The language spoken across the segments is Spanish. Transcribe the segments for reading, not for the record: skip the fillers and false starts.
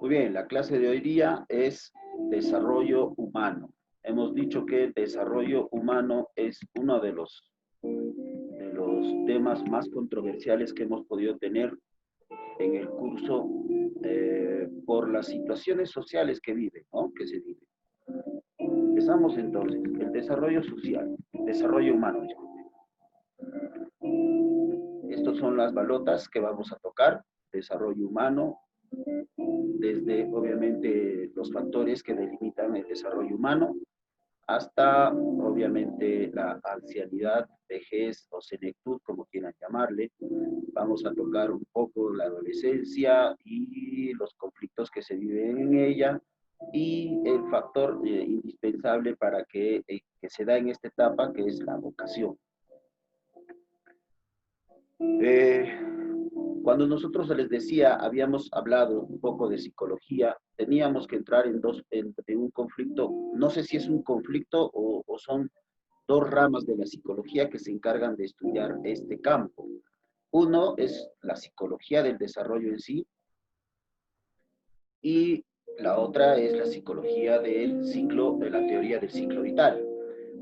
Muy bien, la clase de hoy día es desarrollo humano. Hemos dicho que el desarrollo humano es uno de los temas más controversiales que hemos podido tener en el curso por las situaciones sociales que vive, ¿no? Que se vive. Empezamos entonces, el desarrollo social, desarrollo humano, disculpe. Estas son las balotas que vamos a tocar, desarrollo humano, desde obviamente los factores que delimitan el desarrollo humano, hasta obviamente la ancianidad, vejez o senectud, como quieran llamarle. Vamos a tocar un poco la adolescencia y los conflictos que se viven en ella y el factor indispensable para que se da en esta etapa, que es la vocación. Cuando nosotros les decía, habíamos hablado un poco de psicología, teníamos que entrar en un conflicto, no sé si es un conflicto o son dos ramas de la psicología que se encargan de estudiar este campo. Uno es la psicología del desarrollo en sí y la otra es la psicología del ciclo, de la teoría del ciclo vital.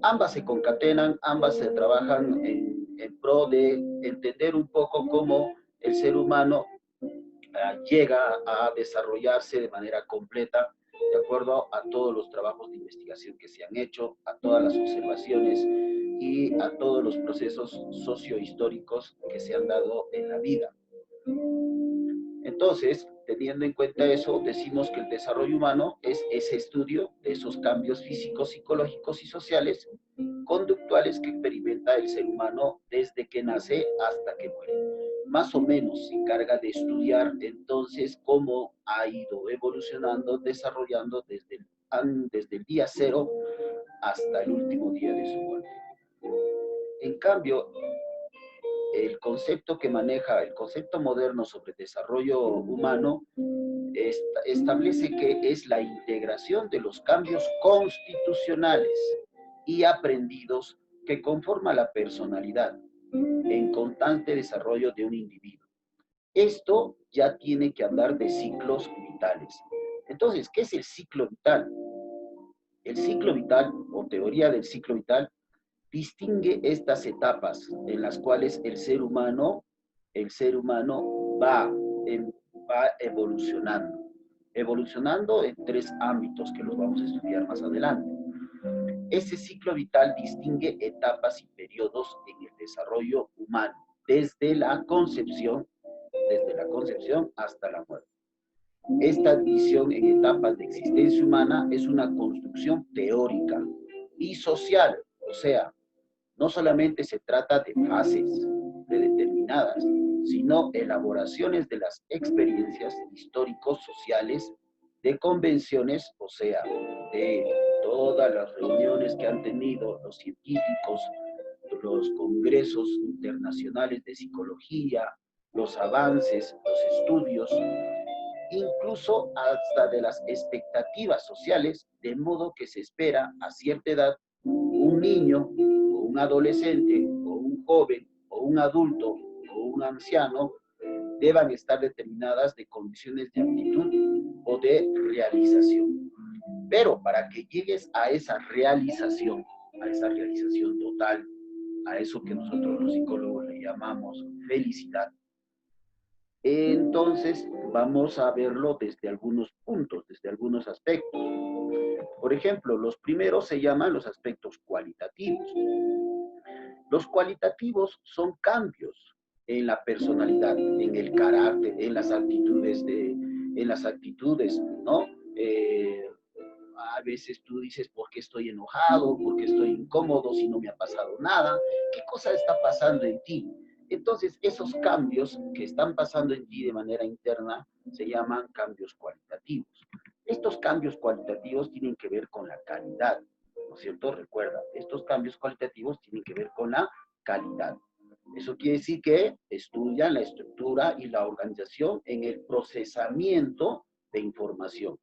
Ambas se concatenan, ambas se trabajan en pro de entender un poco cómo el ser humano llega a desarrollarse de manera completa de acuerdo a todos los trabajos de investigación que se han hecho, a todas las observaciones y a todos los procesos sociohistóricos que se han dado en la vida. Entonces, teniendo en cuenta eso, decimos que el desarrollo humano es ese estudio de esos cambios físicos, psicológicos y sociales conductuales que experimenta el ser humano desde que nace hasta que muere. Más o menos se encarga de estudiar entonces cómo ha ido evolucionando, desarrollando desde el día cero hasta el último día de su muerte. En cambio, el concepto que maneja, el concepto moderno sobre desarrollo humano, establece que es la integración de los cambios constitucionales y aprendidos que conforma la personalidad en constante desarrollo de un individuo. Esto ya tiene que hablar de ciclos vitales. Entonces, ¿qué es el ciclo vital? El ciclo vital o teoría del ciclo vital distingue estas etapas en las cuales el ser humano va evolucionando en tres ámbitos que los vamos a estudiar más adelante. Ese ciclo vital distingue etapas y periodos en el desarrollo humano, desde la concepción hasta la muerte. Esta división en etapas de existencia humana es una construcción teórica y social, o sea, no solamente se trata de fases predeterminadas, sino elaboraciones de las experiencias históricos sociales, de convenciones, o sea, de todas las reuniones que han tenido los científicos, los congresos internacionales de psicología, los avances, los estudios, incluso hasta de las expectativas sociales, de modo que se espera a cierta edad un niño o un adolescente o un joven o un adulto o un anciano deban estar determinadas de condiciones de aptitud o de realización. Pero para que llegues a esa realización total, a eso que nosotros los psicólogos le llamamos felicidad, entonces vamos a verlo desde algunos puntos, desde algunos aspectos. Por ejemplo, los primeros se llaman los aspectos cualitativos. Los cualitativos son cambios en la personalidad, en el carácter, en las actitudes, ¿no? A veces tú dices, ¿por qué estoy enojado? ¿Por qué estoy incómodo si no me ha pasado nada? ¿Qué cosa está pasando en ti? Entonces, esos cambios que están pasando en ti de manera interna se llaman cambios cualitativos. Estos cambios cualitativos tienen que ver con la calidad, ¿no es cierto? Recuerda, estos cambios cualitativos tienen que ver con la calidad. Eso quiere decir que estudian la estructura y la organización en el procesamiento de información.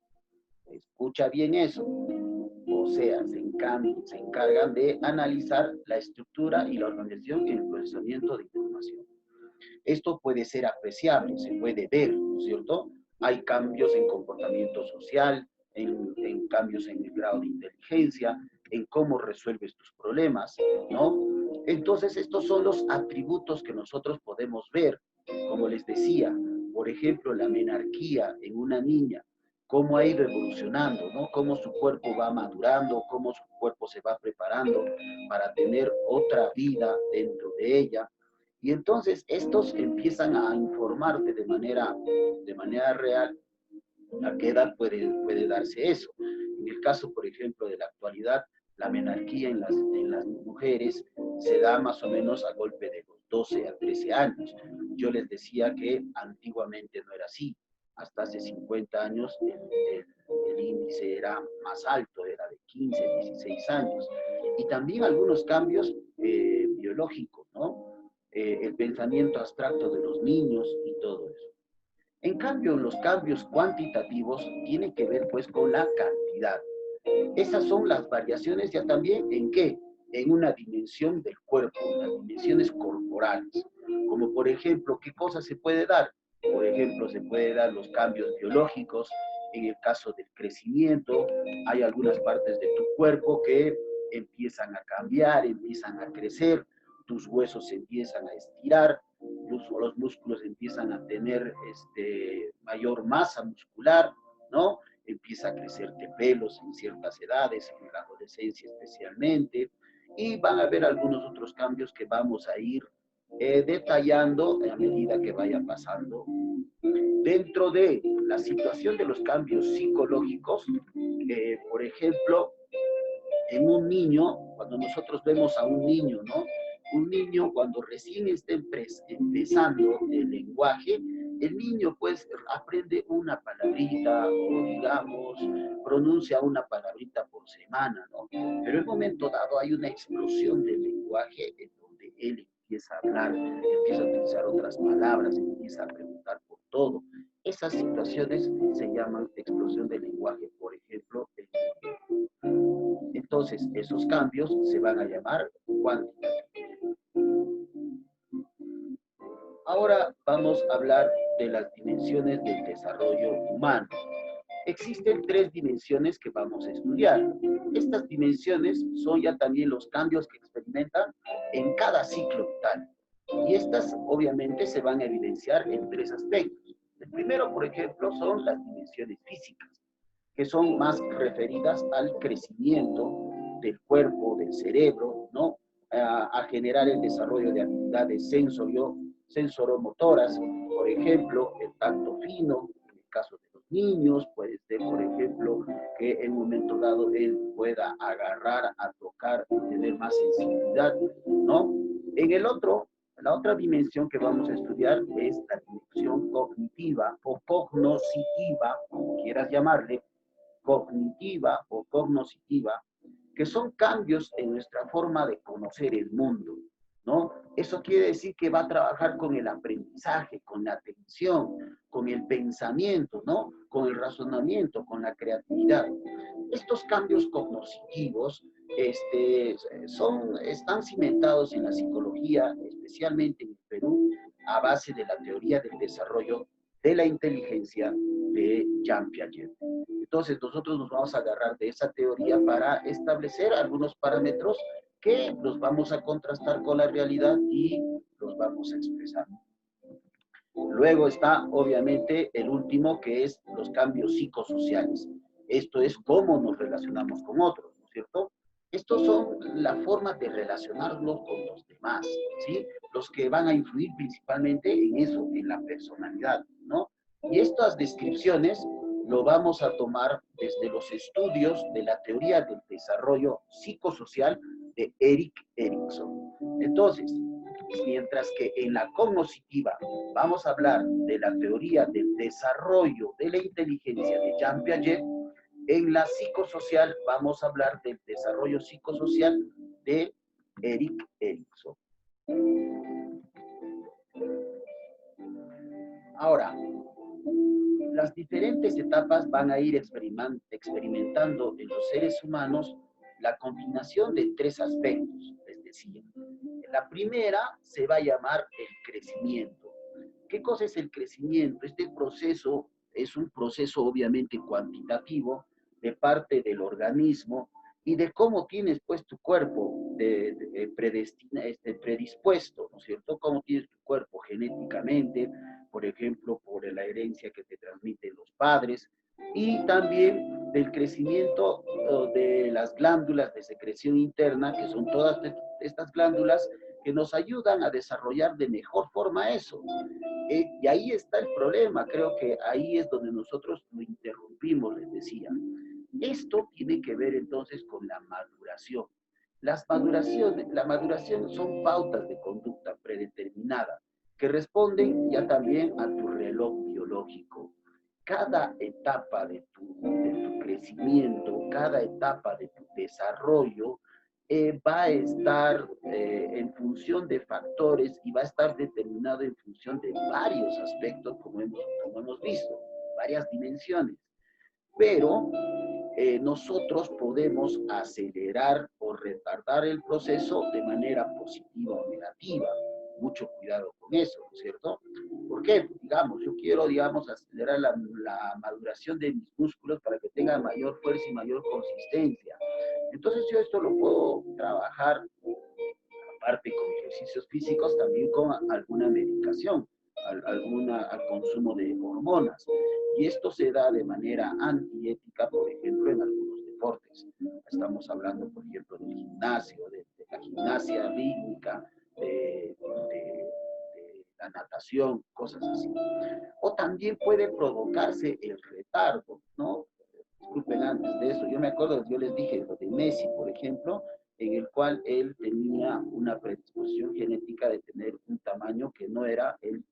Escucha bien eso. O sea, se encargan de analizar la estructura y la organización en el procesamiento de información. Esto puede ser apreciable, se puede ver, ¿no es cierto? Hay cambios en comportamiento social, en cambios en el grado de inteligencia, en cómo resuelves tus problemas, ¿no? Entonces, estos son los atributos que nosotros podemos ver, como les decía, por ejemplo, la menarquía en una niña, cómo ha ido evolucionando, ¿no? Cómo su cuerpo va madurando, cómo su cuerpo se va preparando para tener otra vida dentro de ella. Y entonces estos empiezan a informarte de manera real a qué edad puede darse eso. En el caso, por ejemplo, de la actualidad, la menarquía en las mujeres se da más o menos a golpe de los 12 a 13 años. Yo les decía que antiguamente no era así. Hasta hace 50 años el índice era más alto, era de 15, 16 años. Y también algunos cambios biológicos, ¿no? El pensamiento abstracto de los niños y todo eso. En cambio, los cambios cuantitativos tienen que ver pues con la cantidad. Esas son las variaciones ya también en qué? En una dimensión del cuerpo, en las dimensiones corporales. Como por ejemplo, ¿qué cosa se puede dar? Por ejemplo, se puede dar los cambios biológicos. En el caso del crecimiento, hay algunas partes de tu cuerpo que empiezan a cambiar, empiezan a crecer, tus huesos se empiezan a estirar, los músculos empiezan a tener mayor masa muscular, ¿no? Empieza a crecerte pelos en ciertas edades, en la adolescencia especialmente, y van a haber algunos otros cambios que vamos a ir detallando a medida que vaya pasando. Dentro de la situación de los cambios psicológicos, por ejemplo, en un niño, cuando nosotros vemos a un niño, ¿no? Un niño cuando recién está empezando el lenguaje, el niño pues aprende una palabrita o digamos, pronuncia una palabrita por semana, ¿no? Pero en un momento dado hay una explosión del lenguaje en donde él empieza a hablar, empieza a utilizar otras palabras, empieza a preguntar por todo. Esas situaciones se llaman explosión del lenguaje, por ejemplo, entonces, esos cambios se van a llamar cuantitativos. Ahora vamos a hablar de las dimensiones del desarrollo humano. Existen tres dimensiones que vamos a estudiar. Estas dimensiones son ya también los cambios que experimentan en cada ciclo vital. Y estas obviamente se van a evidenciar en tres aspectos. El primero, por ejemplo, son las dimensiones físicas, que son más referidas al crecimiento del cuerpo, del cerebro, ¿no? A generar el desarrollo de habilidades sensoromotoras, por ejemplo, el tacto fino, en el caso de los niños, puede ser, por ejemplo, que en un momento dado él pueda agarrar, a tocar, tener más sensibilidad, ¿no? La otra dimensión que vamos a estudiar es la dimensión cognitiva o cognoscitiva, como quieras llamarle, cognitiva o cognoscitiva, que son cambios en nuestra forma de conocer el mundo, ¿no? Eso quiere decir que va a trabajar con el aprendizaje, con la atención, con el pensamiento, ¿no? Con el razonamiento, con la creatividad. Estos cambios cognitivos están cimentados en la psicología, especialmente en el Perú, a base de la teoría del desarrollo de la inteligencia de Jean Piaget. Entonces, nosotros nos vamos a agarrar de esa teoría para establecer algunos parámetros que los vamos a contrastar con la realidad y los vamos a expresar. Luego está, obviamente, el último, que es los cambios psicosociales. Esto es cómo nos relacionamos con otros, ¿no es cierto? Estos son la forma de relacionarnos con los demás, ¿sí? Los que van a influir principalmente en eso, en la personalidad, ¿no? Y estas descripciones lo vamos a tomar desde los estudios de la teoría del desarrollo psicosocial de Erik Erikson. Entonces, mientras que en la cognitiva vamos a hablar de la teoría del desarrollo de la inteligencia de Jean Piaget, en la psicosocial vamos a hablar del desarrollo psicosocial de Erik Erikson. Ahora, las diferentes etapas van a ir experimentando en los seres humanos la combinación de tres aspectos, les decía. La primera se va a llamar el crecimiento. ¿Qué cosa es el crecimiento? Este proceso es un proceso obviamente cuantitativo de parte del organismo y de cómo tienes pues tu cuerpo predispuesto, ¿no es cierto? Cómo tienes tu cuerpo genéticamente, por ejemplo, por la herencia que te transmiten los padres, y también del crecimiento de las glándulas de secreción interna, que son todas estas glándulas que nos ayudan a desarrollar de mejor forma eso. Y ahí está el problema, creo que ahí es donde nosotros lo interrumpimos, les decía. Esto tiene que ver entonces con la maduración. La maduración son pautas de conducta predeterminada que responden ya también a tu reloj biológico. Cada etapa de tu crecimiento, cada etapa de tu desarrollo va a estar en función de factores y va a estar determinado en función de varios aspectos, como hemos visto, varias dimensiones. Pero nosotros podemos acelerar o retardar el proceso de manera positiva o negativa. Mucho cuidado con eso, ¿no es cierto? ¿Por qué? Digamos, yo quiero, digamos, acelerar la maduración de mis músculos para que tengan mayor fuerza y mayor consistencia. Entonces yo esto lo puedo trabajar, aparte con ejercicios físicos, también con alguna medicación, al consumo de hormonas. Y esto se da de manera antiética, por ejemplo, en algunos deportes. Estamos hablando, por ejemplo, del gimnasio, de la gimnasia rítmica, de la natación, cosas así. O también puede provocarse el retardo, ¿no? Disculpen antes de eso, yo me acuerdo, yo les dije lo de Messi, por ejemplo, en el cual él tenía una predisposición genética de tener un tamaño que no era el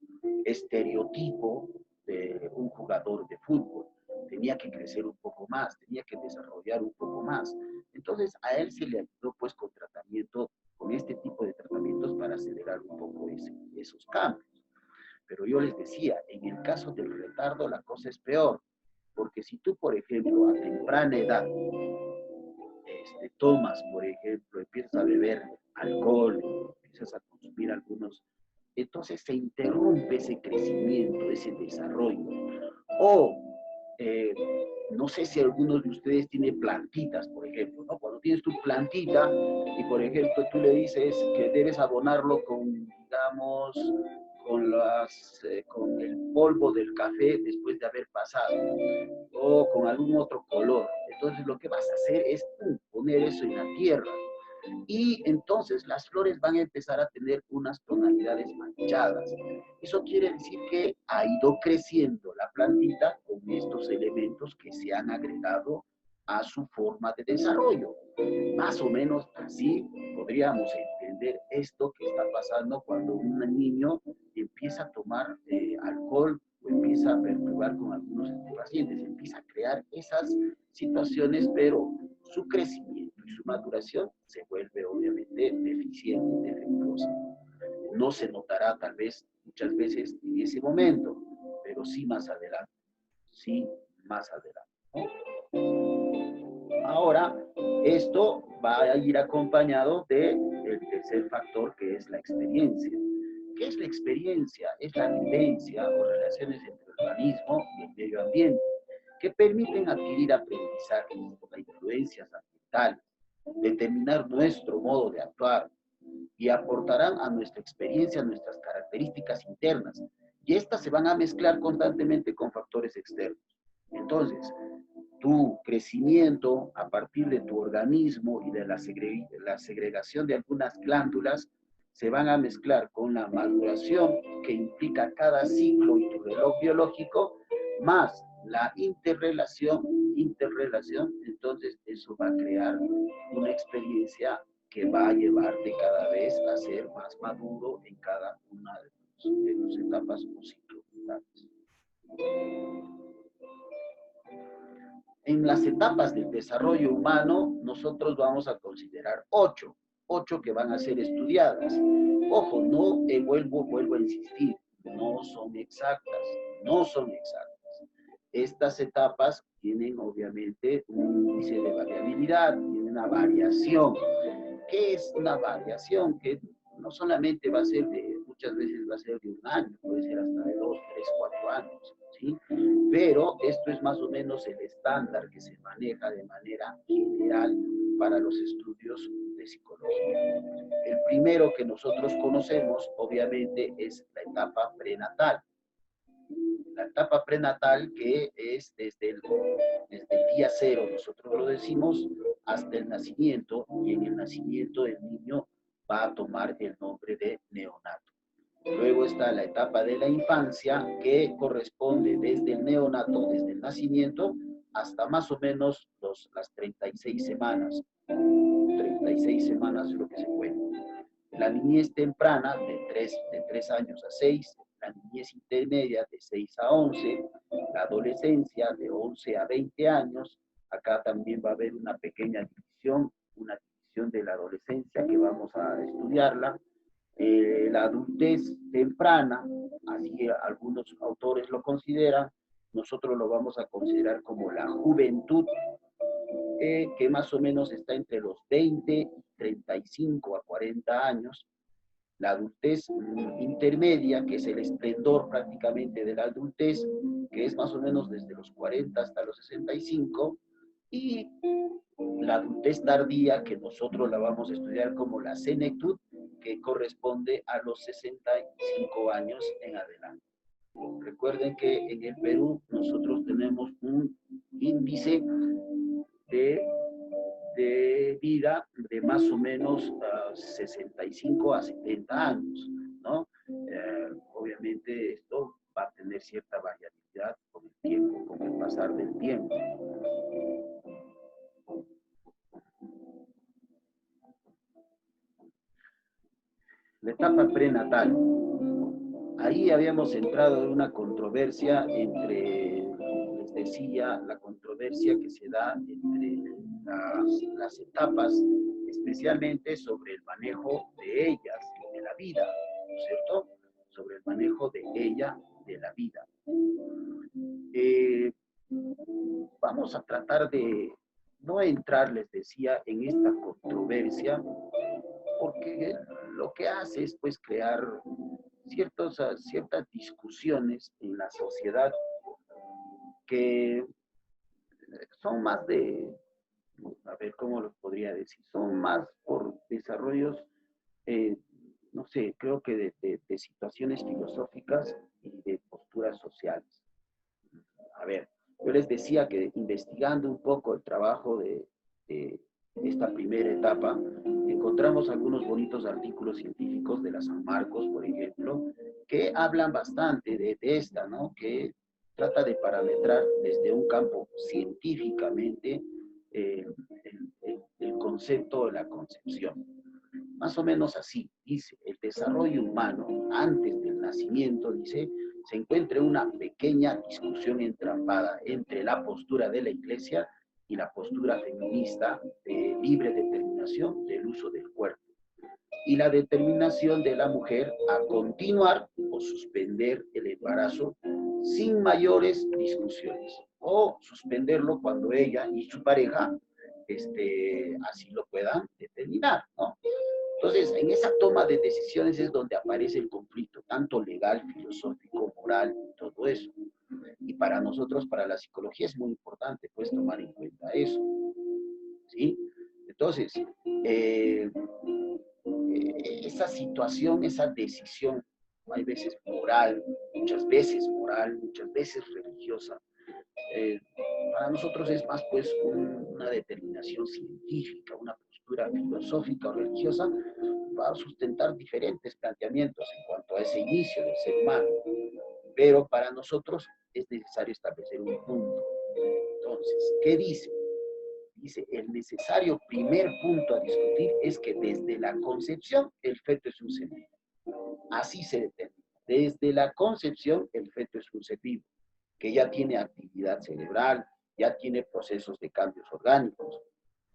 estereotipo de un jugador de fútbol. Tenía que crecer un poco más, tenía que desarrollar un poco más. Entonces a él se le ayudó pues con tratamiento, con este tipo de tratamientos para acelerar un poco esos cambios. Pero yo les decía, en el caso del retardo la cosa es peor, porque si tú, por ejemplo, a temprana edad tomas, por ejemplo, empiezas a beber alcohol, empiezas a consumir algunos, entonces se interrumpe ese crecimiento, ese desarrollo. O eh, no sé si algunos de ustedes tienen plantitas, por ejemplo, ¿no? Cuando tienes tu plantita y, por ejemplo, tú le dices que debes abonarlo con, digamos, con el polvo del café después de haber pasado, o con algún otro color. Entonces lo que vas a hacer es poner eso en la tierra. Y entonces las flores van a empezar a tener unas tonalidades manchadas. Eso quiere decir que ha ido creciendo la plantita con estos elementos que se han agregado a su forma de desarrollo. Más o menos así podríamos entender esto que está pasando cuando un niño empieza a tomar alcohol o empieza a perturbar con algunos pacientes, empieza a crear esas situaciones, pero su crecimiento y su maduración se vuelve obviamente deficiente, defectuosa. No se notará tal vez muchas veces en ese momento, pero sí más adelante, sí más adelante, ¿no? Ahora, esto va a ir acompañado del tercer factor, que es la experiencia. ¿Qué es la experiencia? Es la vivencia o relaciones entre el organismo y el medio ambiente, que permiten adquirir aprendizajes o influencias ambientales, determinar nuestro modo de actuar y aportarán a nuestra experiencia nuestras características internas. Y estas se van a mezclar constantemente con factores externos. Entonces, tu crecimiento a partir de tu organismo y de la segregación de algunas glándulas se van a mezclar con la maduración que implica cada ciclo y tu reloj biológico, más la interrelación, entonces eso va a crear una experiencia que va a llevarte cada vez a ser más maduro en cada una de tus etapas o ciclos vitales. En las etapas del desarrollo humano, nosotros vamos a considerar ocho que van a ser estudiadas. Ojo, no vuelvo a insistir, no son exactas, no son exactas. Estas etapas tienen obviamente un índice de variabilidad, tienen una variación. ¿Qué es una variación? Que no solamente va a ser muchas veces va a ser de un año, puede ser hasta de 2, 3, 4 años. ¿sí? Pero esto es más o menos el estándar que se maneja de manera general para los estudios de psicología. El primero que nosotros conocemos, obviamente, es la etapa prenatal. La etapa prenatal que es desde el día cero, nosotros lo decimos, hasta el nacimiento, y en el nacimiento el niño va a tomar el nombre de neonato. Luego está la etapa de la infancia, que corresponde desde el neonato, desde el nacimiento, hasta más o menos las 36 semanas. 36 semanas es lo que se cuenta. La niñez temprana, de 3 años a 6, la niñez intermedia, de 6 a 11, la adolescencia, de 11 a 20 años. Acá también va a haber una pequeña división, una división de la adolescencia que vamos a estudiarla. La adultez temprana, así algunos autores lo consideran, nosotros lo vamos a considerar como la juventud, que más o menos está entre los 20, 35 a 40 años. La adultez intermedia, que es el esplendor prácticamente de la adultez, que es más o menos desde los 40 hasta los 65, y la adultez tardía, que nosotros la vamos a estudiar como la senectud, que corresponde a los 65 años en adelante. Recuerden que en el Perú nosotros tenemos un índice de vida de más o menos 65 a 70 años, ¿no? Obviamente esto va a tener cierta variabilidad con el tiempo, con el pasar del tiempo. La etapa prenatal. Ahí habíamos entrado en una controversia entre, les decía, la controversia que se da entre las etapas, especialmente sobre el manejo de ellas, de la vida, ¿no es cierto? Sobre el manejo de ella, de la vida. Vamos a tratar de no entrar, les decía, en esta controversia, porque lo que hace es pues crear ciertas discusiones en la sociedad que son más a ver cómo los podría decir, son más por desarrollos, eh, no sé, creo que de situaciones filosóficas y de posturas sociales. A ver, yo les decía que investigando un poco el trabajo de esta primera etapa, encontramos algunos bonitos artículos científicos de la San Marcos, por ejemplo, que hablan bastante de esta, ¿no? Que trata de parametrar desde un campo científicamente el concepto de la concepción. Más o menos así, dice, el desarrollo humano antes del nacimiento, dice, se encuentra una pequeña discusión entrampada entre la postura de la Iglesia y la postura feminista de libre determinación del uso del cuerpo, y la determinación de la mujer a continuar o suspender el embarazo sin mayores discusiones, o suspenderlo cuando ella y su pareja así lo puedan determinar, ¿no? Entonces, en esa toma de decisiones es donde aparece el conflicto, tanto legal, filosófico, moral, todo eso. Y para nosotros, para la psicología, es muy importante, pues, tomar en cuenta eso, ¿sí? Entonces, esa situación, esa decisión, hay veces moral, muchas veces religiosa, eh, para nosotros es más pues una determinación científica, una postura filosófica o religiosa, va a sustentar diferentes planteamientos en cuanto a ese inicio del ser humano, pero para nosotros es necesario establecer un punto. Entonces, ¿qué dice? Dice, el necesario primer punto a discutir es que desde la concepción el feto es un ser vivo. Así se determina. Desde la concepción el feto es un ser vivo, que ya tiene actividad cerebral, ya tiene procesos de cambios orgánicos,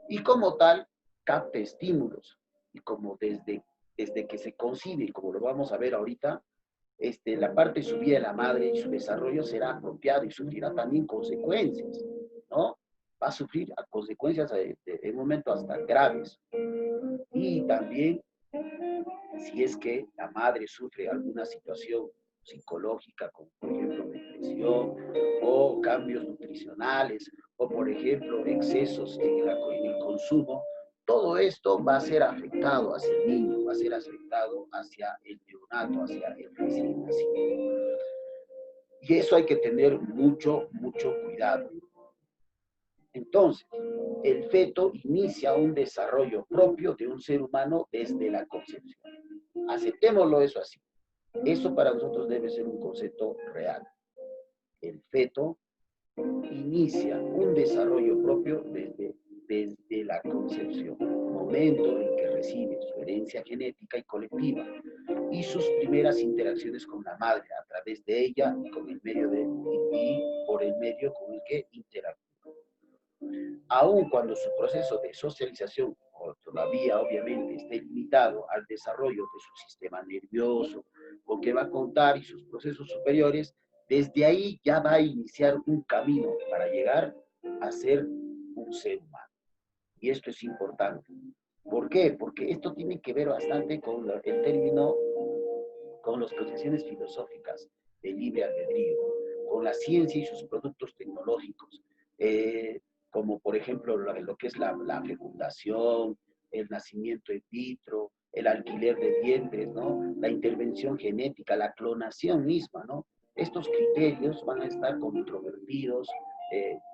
y como tal capta estímulos, y como desde que se concibe, como lo vamos a ver ahorita, la parte de su vida de la madre y su desarrollo será apropiado y sufrirá también consecuencias, ¿no? Va a sufrir a consecuencias en un momento hasta graves. Y también, si es que la madre sufre alguna situación psicológica, como por ejemplo depresión, o cambios nutricionales, o por ejemplo excesos en el consumo, todo esto va a ser afectado hacia el niño, va a ser afectado hacia el neonato, hacia el recién nacido. Y eso hay que tener mucho, mucho cuidado. Entonces, el feto inicia un desarrollo propio de un ser humano desde la concepción. Aceptémoslo eso así. Eso para nosotros debe ser un concepto real. El feto inicia un desarrollo propio desde la concepción, momento en que recibe su herencia genética y colectiva y sus primeras interacciones con la madre a través de ella y por el medio con el que interactúa. Aun cuando su proceso de socialización todavía obviamente esté limitado al desarrollo de su sistema nervioso, con que va a contar y sus procesos superiores, desde ahí ya va a iniciar un camino para llegar a ser un ser humano. Y esto es importante. ¿Por qué? Porque esto tiene que ver bastante con el término, con las concepciones filosóficas del libre albedrío, con la ciencia y sus productos tecnológicos, como por ejemplo lo que es la fecundación, el nacimiento in vitro, el alquiler de vientres, ¿no? La intervención genética, la clonación misma, ¿no? Estos criterios van a estar controvertidos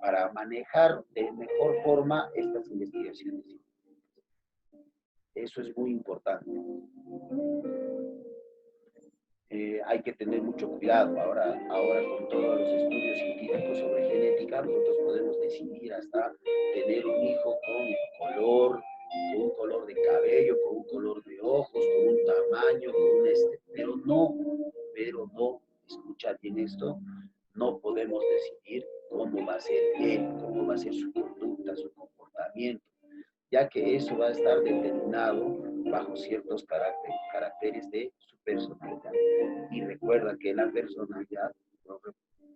para manejar de mejor forma estas investigaciones. Eso es muy importante. Hay que tener mucho cuidado. Ahora con todos los estudios científicos sobre genética, nosotros podemos decidir hasta tener un hijo con un color de cabello, con un color de ojos, con un tamaño, pero no, escucha bien esto, no podemos decidir cómo va a ser él, cómo va a ser su conducta, su comportamiento, ya que eso va a estar determinado bajo ciertos caracteres de su personalidad. Y recuerda que la personalidad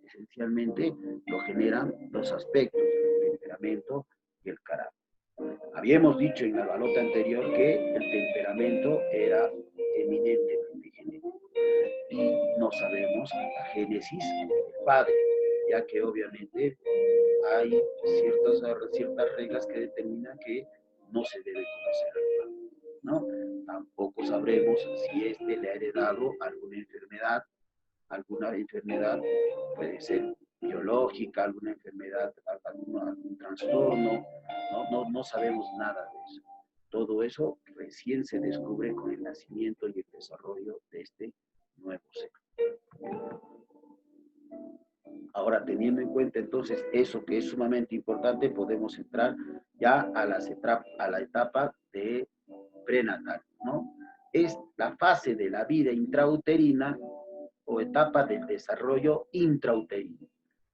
esencialmente lo generan los aspectos, el temperamento y el carácter. Habíamos dicho en la balota anterior que el temperamento era eminentemente genético y no sabemos la génesis del padre, ya que obviamente hay ciertas reglas que determinan que no se debe conocer al padre, ¿no? Tampoco sabremos si éste le ha heredado alguna enfermedad puede ser biológica, alguna enfermedad, algún trastorno, no sabemos nada de eso. Todo eso recién se descubre con el nacimiento y el desarrollo de este nuevo ser. Ahora, teniendo en cuenta entonces eso que es sumamente importante, podemos entrar ya a la etapa de prenatal, ¿no? Es la fase de la vida intrauterina o etapa del desarrollo intrauterino.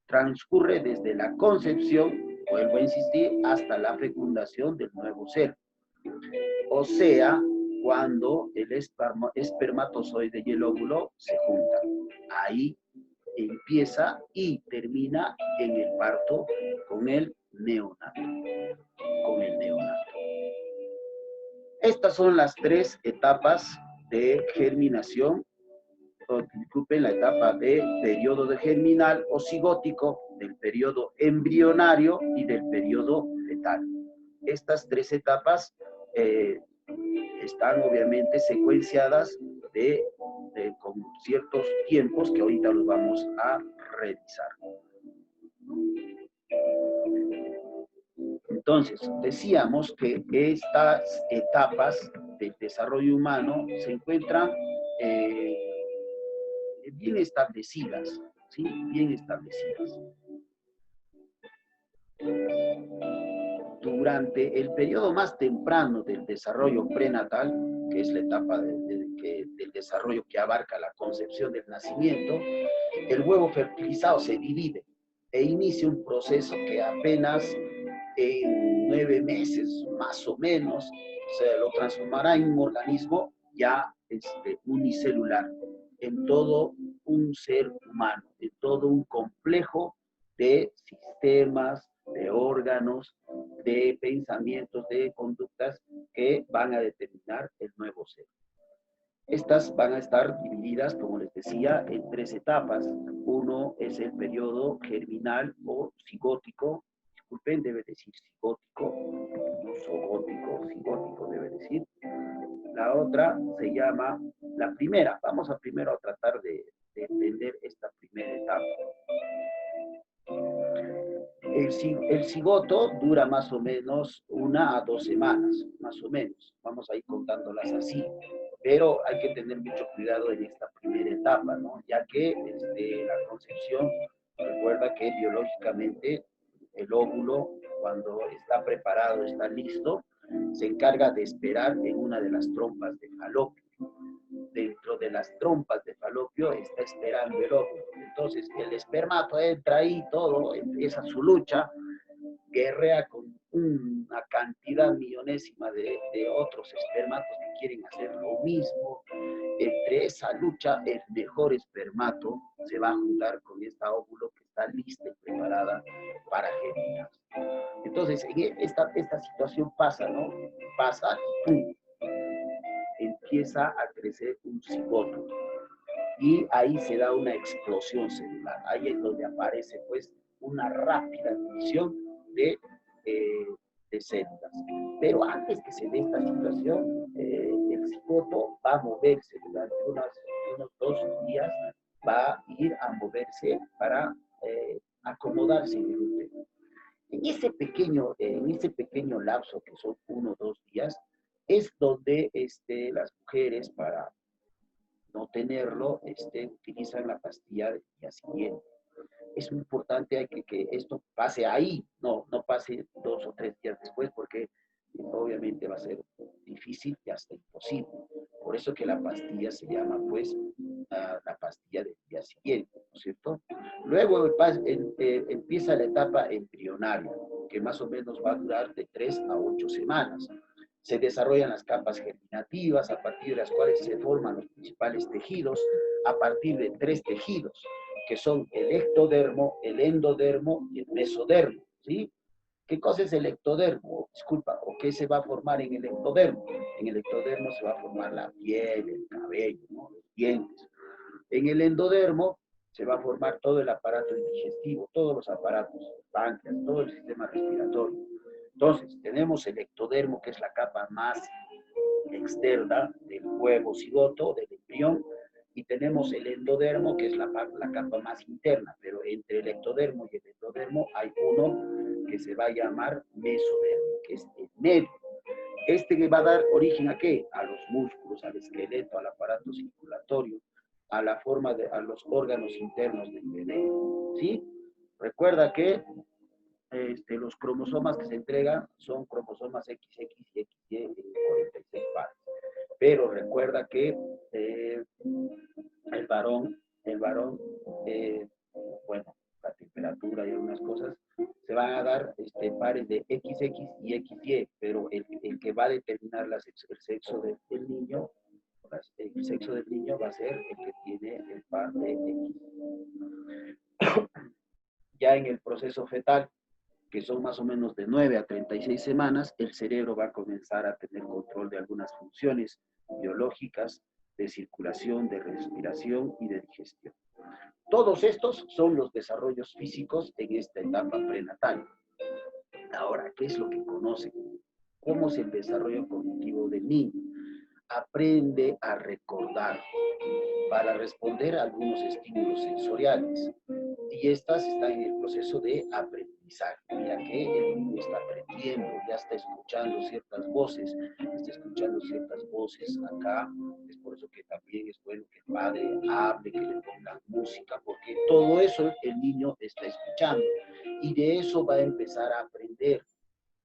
Transcurre desde la concepción, vuelvo a insistir, hasta la fecundación del nuevo ser. O sea, cuando el espermatozoide y el óvulo se juntan. Ahí empieza y termina en el parto con el neonato. Estas son las tres etapas de germinación, disculpen, la etapa de periodo de germinal o cigótico, del periodo embrionario y del periodo fetal. Estas tres etapas están obviamente secuenciadas con ciertos tiempos que ahorita los vamos a revisar. Entonces, decíamos que estas etapas del desarrollo humano se encuentran bien establecidas, ¿sí? Bien establecidas. Durante el periodo más temprano del desarrollo prenatal, que es la etapa del desarrollo que abarca la concepción del nacimiento, el huevo fertilizado se divide e inicia un proceso que apenas en 9 meses, más o menos, se lo transformará en un organismo ya unicelular, en todo un ser humano, en todo un complejo de sistemas, de órganos, de pensamientos, de conductas que van a determinar el nuevo ser. Estas van a estar divididas, como les decía, en 3 etapas. Uno es el periodo germinal o cigótico. Disculpen, debe decir cigótico, no zoogótico, cigótico debe decir. La otra se llama la primera. Vamos a primero a tratar de entender esta primera etapa. El cigoto dura más o menos 1 a 2 semanas, más o menos. Vamos a ir contándolas así. Pero hay que tener mucho cuidado en esta primera etapa, ¿no? Ya que la concepción, recuerda que biológicamente el óvulo, cuando está preparado, está listo, se encarga de esperar en una de las trompas de falopio. Dentro de las trompas de falopio está esperando el óvulo. Entonces, el espermato entra ahí, todo, empieza su lucha, guerrea con una cantidad millonésima de otros espermatos que quieren hacer lo mismo. Entre esa lucha, el mejor espermato se va a juntar con esta óvulo que está lista y preparada para germinar. Entonces, esta situación pasa, ¿no? Pasa y ¡pum! Empieza a crecer un cigoto. Y ahí se da una explosión celular. Ahí es donde aparece, pues, una rápida división de células. Pero antes que se dé esta situación, el cigoto va a moverse durante unos 2 días, va a ir a moverse para acomodarse en el útero. En ese pequeño lapso, que son 1 o 2 días, es donde las mujeres, para no tenerlo, utilizan la pastilla del día siguiente. Es muy importante que esto pase ahí, no pase 2 o 3 días después, porque obviamente va a ser difícil y hasta imposible. Por eso que la pastilla se llama, pues, la pastilla del día siguiente, ¿no es cierto? Luego empieza la etapa embrionaria, que más o menos va a durar de 3 a 8 semanas. Se desarrollan las capas germinativas, a partir de las cuales se forman los principales tejidos, a partir de 3 tejidos, que son el ectodermo, el endodermo y el mesodermo, ¿sí? ¿Qué cosa es el ectodermo? Disculpa, ¿o qué se va a formar en el ectodermo? En el ectodermo se va a formar la piel, el cabello, ¿no? Los dientes. En el endodermo se va a formar todo el aparato digestivo, todos los aparatos, el páncreas, todo el sistema respiratorio. Entonces, tenemos el ectodermo, que es la capa más externa del huevo cigoto, del embrión, y tenemos el endodermo, que es la capa más interna, pero entre el ectodermo y el endodermo hay uno que se va a llamar mesodermo, que es el medio. Que va a dar origen ¿a qué? A los músculos, al esqueleto, al aparato circulatorio, a los órganos internos del bebé, ¿sí? Recuerda que los cromosomas que se entregan son cromosomas XX y XY en 46 pares. Pero recuerda que el varón, bueno, la temperatura y algunas cosas, se van a dar pares de XX y XY, pero el que va a determinar el sexo del niño, el sexo del niño va a ser el que tiene el par de X. Ya en el proceso fetal, que son más o menos de 9 a 36 semanas, el cerebro va a comenzar a tener control de algunas funciones biológicas, de circulación, de respiración y de digestión. Todos estos son los desarrollos físicos en esta etapa prenatal. Ahora, ¿qué es lo que conocen? ¿Cómo es el desarrollo cognitivo del niño? Aprende a recordar para responder a algunos estímulos sensoriales. Y estas están en el proceso de aprendizaje. Mira que el niño está aprendiendo, ya está escuchando ciertas voces, acá. Es por eso que también es bueno que el padre hable, que le ponga música, porque todo eso el niño está escuchando. Y de eso va a empezar a aprender.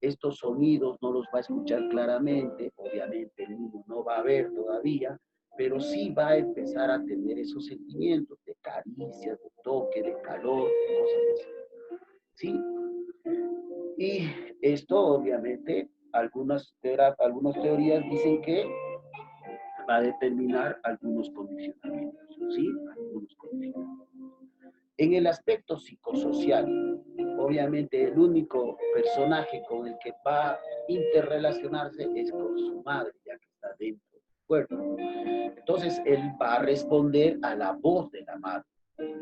Estos sonidos no los va a escuchar claramente, obviamente el niño no va a ver todavía, pero sí va a empezar a tener esos sentimientos de caricias, de toque, de calor, de cosas así. ¿Sí? Y esto, obviamente, algunas teorías dicen que va a determinar algunos condicionamientos, ¿sí? Algunos condicionamientos. En el aspecto psicosocial, obviamente el único personaje con el que va a interrelacionarse es con su madre, ya que está dentro del acuerdo? Entonces, él va a responder a la voz de la madre.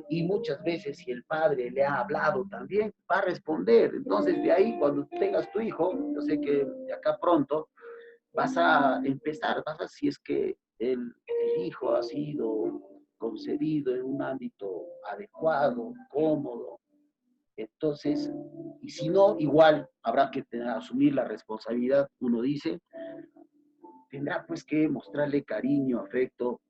Y muchas veces, si el padre le ha hablado también, va a responder. Entonces, de ahí, cuando tengas tu hijo, yo sé que de acá pronto, vas a empezar, si es que el hijo ha sido concebido en un ámbito adecuado, cómodo, entonces, y si no, igual habrá que asumir la responsabilidad, uno dice, tendrá pues que mostrarle cariño, afecto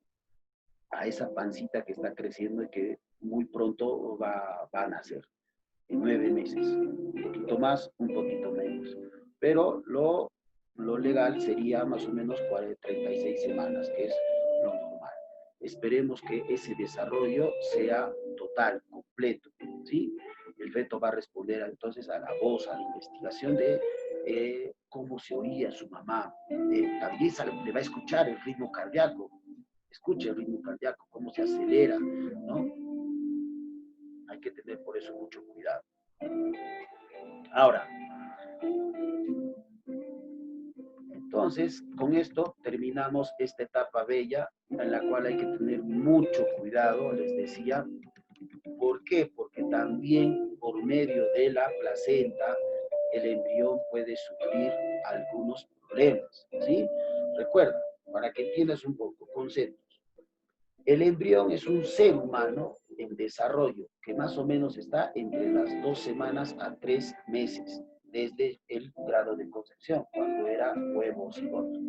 a esa pancita que está creciendo y que muy pronto va a nacer, en 9 meses, un poquito más, un poquito menos. Pero lo legal sería más o menos 36 semanas, que es lo normal. Esperemos que ese desarrollo sea total, completo, ¿sí? El feto va a responder entonces a la voz, a la investigación de cómo se oía su mamá. También le va a escuchar el ritmo cardíaco. Escuche el ritmo cardíaco, cómo se acelera, ¿no? Hay que tener por eso mucho cuidado. Ahora, entonces, con esto terminamos esta etapa bella en la cual hay que tener mucho cuidado, les decía. ¿Por qué? Porque también por medio de la placenta el embrión puede sufrir algunos problemas, ¿sí? Recuerda, para que entiendas un poco, conceptos. El embrión es un ser humano en desarrollo que más o menos está entre las 2 semanas a 3 meses desde el grado de concepción, cuando era huevo o cigoto.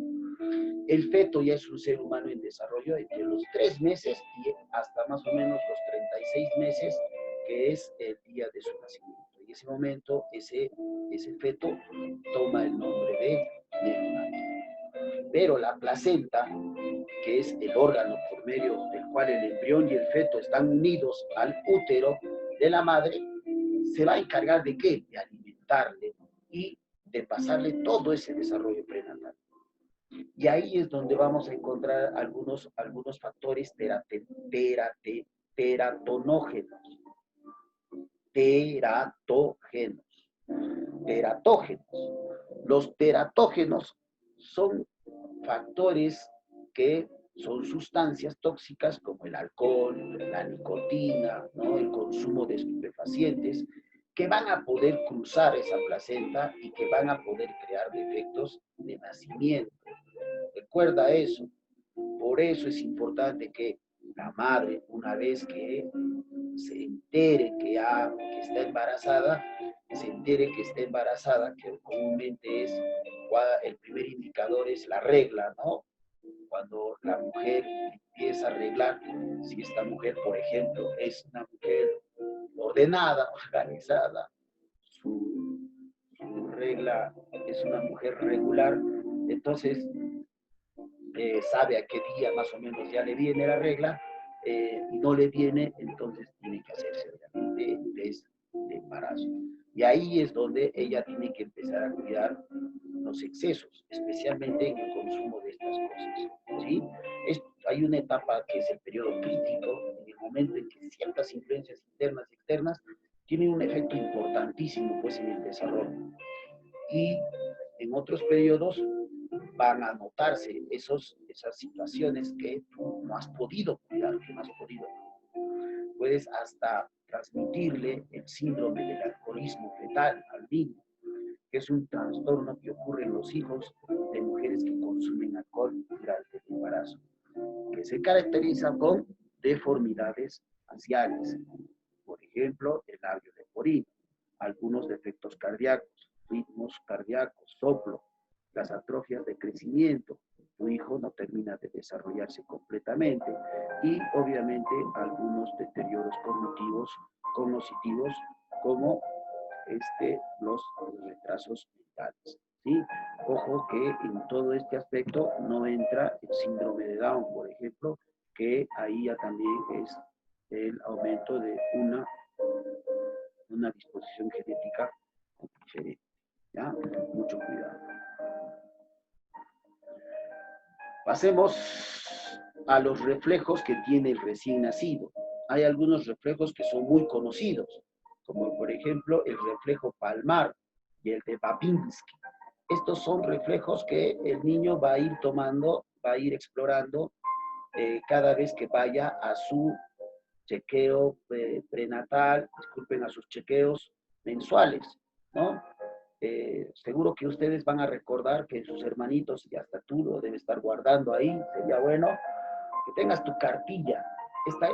El feto ya es un ser humano en desarrollo entre los 3 meses y hasta más o menos los 36 meses, que es el día de su nacimiento. Y en ese momento, ese feto toma el nombre de neonato. Pero la placenta, que es el órgano por medio del cual el embrión y el feto están unidos al útero de la madre, se va a encargar de ¿qué? De alimentarle y de pasarle todo ese desarrollo prenatal. Y ahí es donde vamos a encontrar algunos factores teratonógenos. Teratógenos. Los teratógenos son factores que son sustancias tóxicas como el alcohol, la nicotina, ¿no? El consumo de estupefacientes, que van a poder cruzar esa placenta y que van a poder crear defectos de nacimiento. Recuerda eso. Por eso es importante que la madre, una vez que se entere que está embarazada, que comúnmente es, el primer indicador es la regla, ¿no? Cuando la mujer empieza a arreglar, si esta mujer, por ejemplo, es una mujer ordenada, organizada, su regla es una mujer regular, entonces sabe a qué día más o menos ya le viene la regla, y no le viene, entonces tiene que hacerse obviamente test de embarazo. Y ahí es donde ella tiene que empezar a cuidar los excesos, especialmente en el consumo de estas cosas, ¿sí? Hay una etapa que es el periodo crítico, en el momento en que ciertas influencias internas y externas tienen un efecto importantísimo pues, en el desarrollo. Y en otros periodos van a notarse esas situaciones que tú no has podido cuidar, que no has podido. Puedes hasta transmitirle el síndrome del alcoholismo fetal al niño, que es un trastorno que ocurre en los hijos de mujeres que consumen alcohol durante el embarazo, que se caracteriza con deformidades faciales, por ejemplo, el labio leporino, algunos defectos cardíacos, ritmos cardíacos, soplo, las atrofias de crecimiento, tu hijo no termina de desarrollarse completamente y obviamente algunos deterioros cognitivos como los retrasos mentales. ¿Sí? Ojo que en todo este aspecto no entra el síndrome de Down, por ejemplo, que ahí ya también es el aumento de una disposición genética diferente. ¿Ya? Mucho cuidado. Pasemos a los reflejos que tiene el recién nacido. Hay algunos reflejos que son muy conocidos, como por ejemplo el reflejo palmar y el de Babinski. Estos son reflejos que el niño va a ir tomando va a ir explorando cada vez que vaya a su chequeo prenatal, disculpen, a sus chequeos mensuales, ¿no? Seguro que ustedes van a recordar que sus hermanitos, y hasta tú lo debes estar guardando ahí, sería bueno que tengas tu cartilla.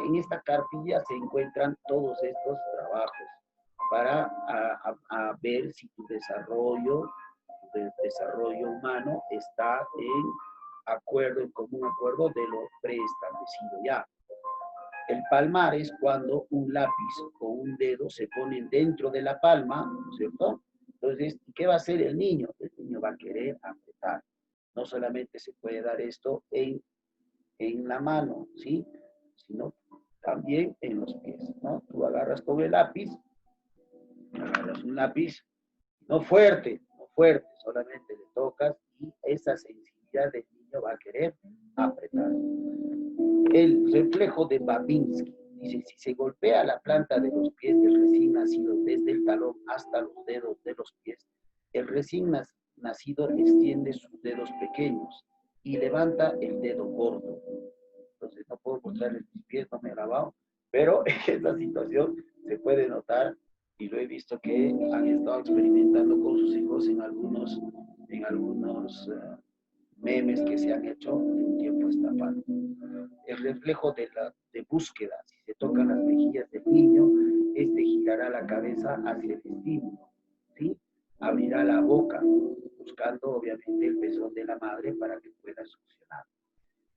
En esta cartilla se encuentran todos estos trabajos para ver si tu desarrollo humano está en acuerdo, en común acuerdo de lo preestablecido ya. El palmar es cuando un lápiz o un dedo se ponen dentro de la palma, ¿cierto? Entonces, ¿qué va a hacer el niño? El niño va a querer apretar. No solamente se puede dar esto en la mano, ¿sí? Sino también en los pies, ¿no? Tú agarras con el lápiz, agarras un lápiz, no fuerte, solamente le tocas y esa sensibilidad del niño va a querer apretar. El reflejo de Babinski dice, si se golpea la planta de los pies del recién nacido desde el talón hasta los dedos de los pies, el recién nacido extiende sus dedos pequeños y levanta el dedo gordo. Entonces no puedo mostrarles mis pies, no me he grabado, pero esta situación se puede notar y lo he visto que han estado experimentando con sus hijos en algunos memes que se han hecho en un tiempo esta parte. El reflejo de búsqueda, si se tocan las mejillas del niño, este girará la cabeza hacia el estímulo, ¿sí? Abrirá la boca, buscando obviamente el pezón de la madre para que pueda succionar.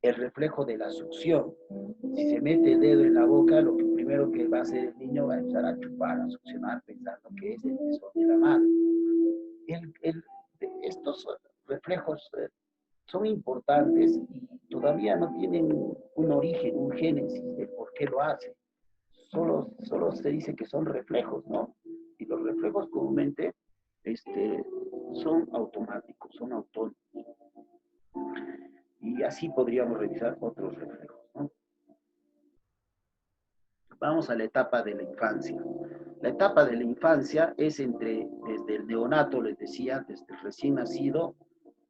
El reflejo de la succión, si se mete el dedo en la boca, lo que primero que va a hacer el niño va a empezar a chupar, a succionar, pensando que es el pezón de la madre. Estos reflejos son importantes y todavía no tienen un origen, un génesis de por qué lo hacen. Solo se dice que son reflejos, ¿no? Y los reflejos comúnmente son automáticos, son autónomos. Y así podríamos revisar otros reflejos, ¿no? Vamos a la etapa de la infancia. La etapa de la infancia es desde el neonato, les decía, desde el recién nacido,